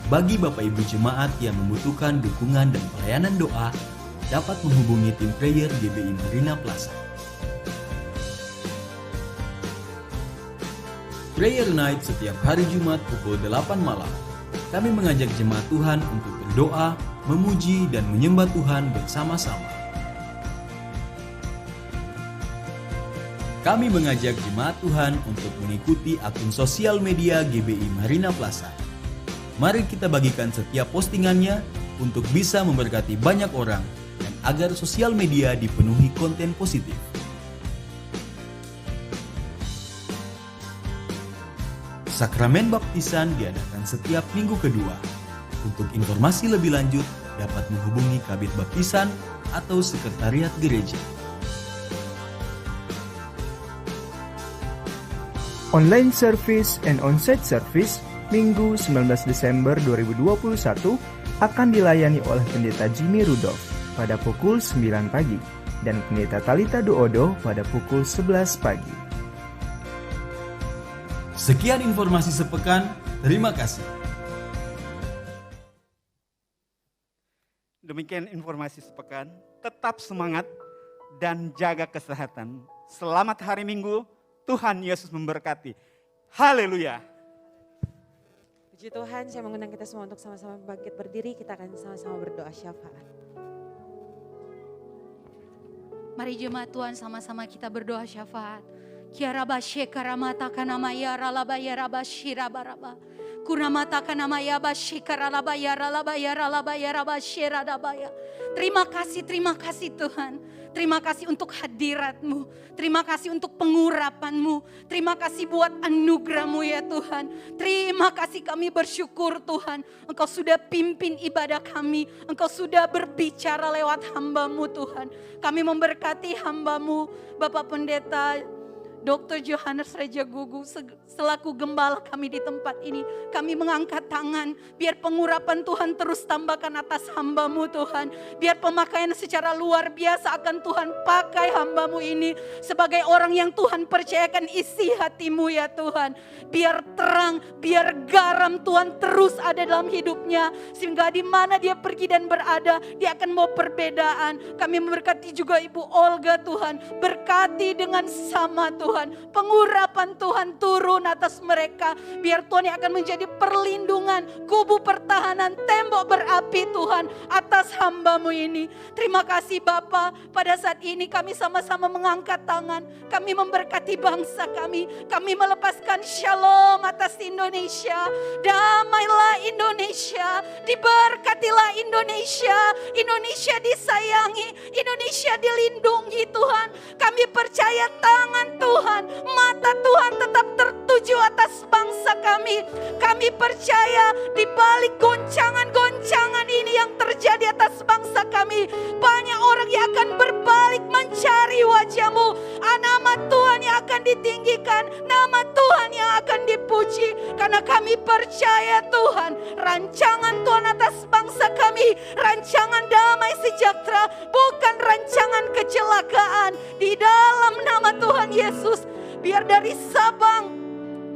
Speaker 8: Bagi Bapak Ibu Jemaat yang membutuhkan dukungan dan pelayanan doa, dapat menghubungi tim prayer GBI Marina Plaza. Prayer Night setiap hari Jumat pukul 8 malam. Kami mengajak jemaat Tuhan untuk berdoa, memuji, dan menyembah Tuhan bersama-sama. Kami mengajak jemaat Tuhan untuk mengikuti akun sosial media GBI Marina Plaza. Mari kita bagikan setiap postingannya untuk bisa memberkati banyak orang dan agar sosial media dipenuhi konten positif. Sakramen baptisan diadakan setiap minggu kedua. Untuk informasi lebih lanjut dapat menghubungi Kabid Baptisan atau Sekretariat Gereja.
Speaker 9: Online service and onsite service Minggu 19 Desember 2021 akan dilayani oleh Pendeta Jimmy Rudolph pada pukul 9 pagi dan Pendeta Talita Duodo pada pukul 11 pagi.
Speaker 8: Sekian informasi sepekan, terima kasih.
Speaker 7: Demikian informasi sepekan, tetap semangat dan jaga kesehatan. Selamat hari Minggu, Tuhan Yesus memberkati. Haleluya.
Speaker 2: Puji Tuhan, saya mengundang kita semua untuk sama-sama bangkit berdiri, kita akan sama-sama berdoa syafaat.
Speaker 10: Mari jemaat Tuhan sama-sama kita berdoa syafaat. Kiaraba shekaramata kanamaya ralabaya rabashira baraba. Kunamata kanamaya bashikara labaya ralabaya ralabaya rabashira dabaya. Terima kasih Tuhan. Terima kasih untuk hadirat-Mu. Terima kasih untuk pengurapan-Mu. Terima kasih buat anugerah-Mu ya Tuhan. Terima kasih, kami bersyukur Tuhan. Engkau sudah pimpin ibadah kami. Engkau sudah berbicara lewat hamba-Mu Tuhan. Kami memberkati hamba-Mu Bapak Pendeta Dr. Johannes Reja Gugu selaku gembala kami di tempat ini. Kami mengangkat tangan, biar pengurapan Tuhan terus tambahkan atas hamba-Mu Tuhan. Biar pemakaian secara luar biasa akan Tuhan pakai hamba-Mu ini sebagai orang yang Tuhan percayakan isi hati-Mu ya Tuhan. Biar terang, biar garam Tuhan terus ada dalam hidupnya. Sehingga di mana dia pergi dan berada, dia akan mau perbedaan. Kami memberkati juga Ibu Olga Tuhan. Berkati dengan sama Tuhan. Pengurapan Tuhan turun atas mereka. Biar Tuhan yang akan menjadi perlindungan, kubu pertahanan, tembok berapi Tuhan atas hamba-Mu ini. Terima kasih Bapa. Pada saat ini kami sama-sama mengangkat tangan. Kami memberkati bangsa kami. Kami melepaskan shalom atas Indonesia. Damailah Indonesia. Diberkatilah Indonesia. Indonesia disayangi. Indonesia dilindungi Tuhan. Kami percaya tangan Tuhan, mata Tuhan tetap tertuju atas bangsa kami. Kami percaya di balik goncangan-goncangan ini yang terjadi atas bangsa kami, banyak orang yang akan berbalik mencari wajah-Mu. Nama Tuhan yang akan ditinggikan, nama Tuhan yang akan dipuji. Karena kami percaya Tuhan, rancangan Tuhan atas bangsa kami, rancangan damai sejahtera, bukan rancangan kecelakaan. Di dalam nama Tuhan Yesus, biar dari Sabang,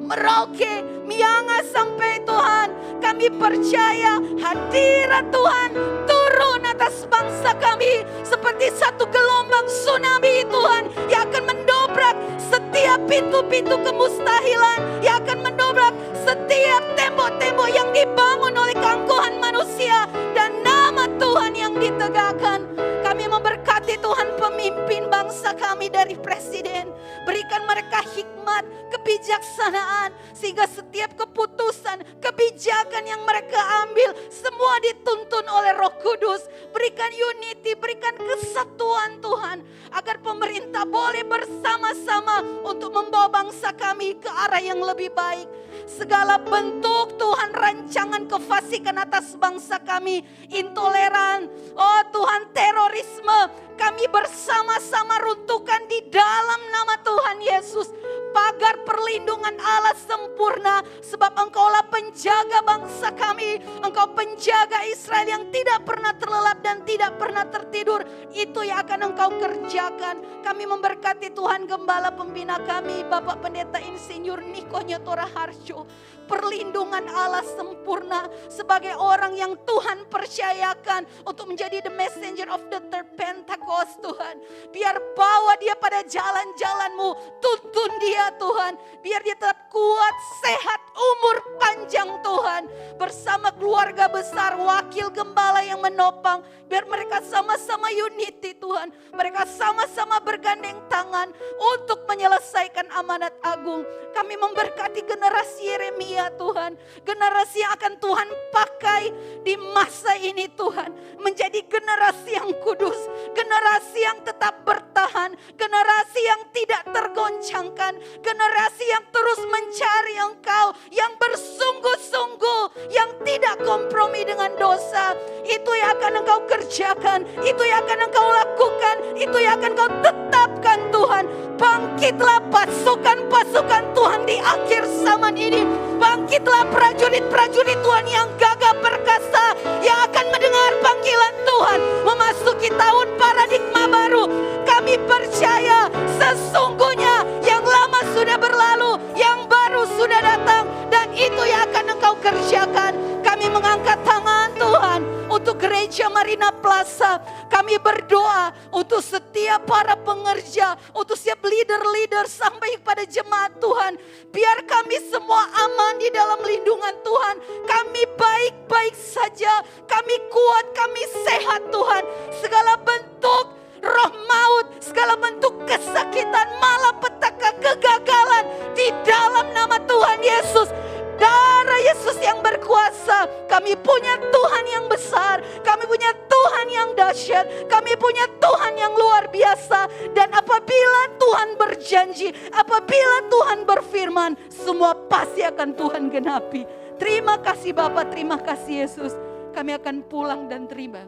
Speaker 10: Merauke, Miangas sampai Tuhan, kami percaya hadirat Tuhan turun atas bangsa kami seperti satu gelombang tsunami Tuhan yang akan mendobrak setiap pintu-pintu kemustahilan, yang akan mendobrak setiap tembok-tembok yang dibangun oleh keangkuhan manusia dan nama Tuhan yang ditegakkan. Kami memberkati Tuhan pemimpin bangsa kami dari Presiden. Berikan mereka hikmat, kebijaksanaan, sehingga setiap keputusan, kebijakan yang mereka ambil, semua dituntun oleh Roh Kudus. Berikan unity, berikan kesatuan Tuhan, agar pemerintah boleh bersama-sama untuk membawa bangsa kami ke arah yang lebih baik. Segala bentuk Tuhan rancangan kefasikan atas bangsa kami, intoleran, oh Tuhan terorisme, kami bersama-sama runtuhkan di dalam nama Tuhan Yesus. pagar perlindungan Allah sempurna. Sebab Engkaulah penjaga bangsa kami. Engkau penjaga Israel yang tidak pernah terlelap dan tidak pernah tertidur. Itu yang akan Engkau kerjakan. Kami memberkati Tuhan Gembala Pembina kami, Bapak Pendeta Insinyur Niko Nyotora Harjo. Perlindungan Allah sempurna sebagai orang yang Tuhan percayakan untuk menjadi the messenger of the third Pentecost Tuhan. Biar bawa dia pada jalan-jalan-Mu, tuntun dia Tuhan. Biar dia tetap kuat, sehat, umur panjang Tuhan. Bersama keluarga besar, wakil gembala yang menopang. Biar mereka sama-sama unity Tuhan. Mereka sama-sama bergandeng tangan untuk menyelesaikan amanat agung. Kami memberkati generasi Yeremia Tuhan. Generasi yang akan Tuhan pakai di masa ini Tuhan. Menjadi generasi yang kudus. Generasi yang tetap bertahan. Generasi yang tidak tergoncangkan. Generasi yang terus mencari Engkau. Yang bersungguh-sungguh. Yang tidak kompromi dengan dosa. Itu yang akan Engkau kerjakan. Itu yang akan Engkau lakukan. Itu yang akan Engkau tetapkan Tuhan. Bangkitlah pasukan-pasukan Tuhan di akhir zaman ini. Bangkitlah prajurit-prajurit Tuhan yang gagah perkasa. Yang akan mendengar panggilan Tuhan. Memasuki tahun paradigma baru. Kami percaya sesungguhnya yang lama sudah berlalu. Yang baru sudah datang. Dan itu yang akan Engkau kerjakan. Kami mengangkat tangan Tuhan. Untuk gereja Marina Plaza, kami berdoa untuk setiap para pengerja, untuk setiap leader-leader sampai kepada jemaat Tuhan. Biar kami semua aman di dalam lindungan Tuhan. Kami baik-baik saja, kami kuat, kami sehat Tuhan. Segala bentuk roh maut, segala bentuk kesakitan, malapetaka, kegagalan di dalam nama Tuhan Yesus. Darah Yesus yang berkuasa. Kami punya Tuhan yang besar. Kami punya Tuhan yang dahsyat. Kami punya Tuhan yang luar biasa. Dan apabila Tuhan berjanji, apabila Tuhan berfirman, semua pasti akan Tuhan genapi. Terima kasih Bapak, terima kasih Yesus. Kami akan pulang dan terima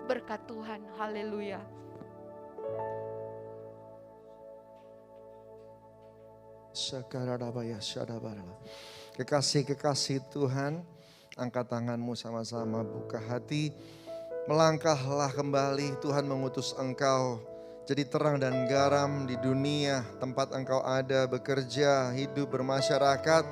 Speaker 10: berkat Tuhan. Haleluya.
Speaker 6: Kekasih-kekasih Tuhan, angkat tanganmu sama-sama, buka hati. Melangkahlah kembali, Tuhan mengutus engkau jadi terang dan garam di dunia tempat engkau ada, bekerja, hidup, bermasyarakat.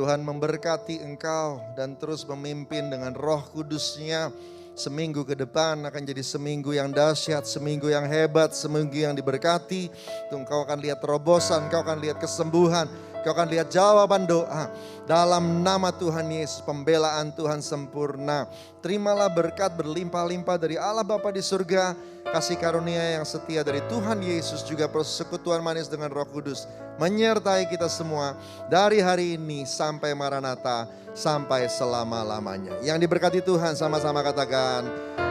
Speaker 6: Tuhan memberkati engkau dan terus memimpin dengan Roh Kudus-Nya. Seminggu ke depan akan jadi seminggu yang dahsyat, seminggu yang hebat, seminggu yang diberkati. Engkau akan lihat terobosan, engkau akan lihat kesembuhan, engkau akan lihat jawaban doa. Dalam nama Tuhan Yesus, pembelaan Tuhan sempurna. Terimalah berkat berlimpah-limpah dari Allah Bapa di surga. Kasih karunia yang setia dari Tuhan Yesus, juga persekutuan manis dengan Roh Kudus menyertai kita semua dari hari ini sampai Maranatha, sampai selama-lamanya. Yang diberkati Tuhan sama-sama katakan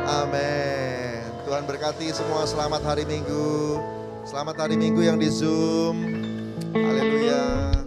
Speaker 6: amin. Tuhan berkati semua, selamat hari Minggu. Selamat hari Minggu yang di Zoom. Haleluya.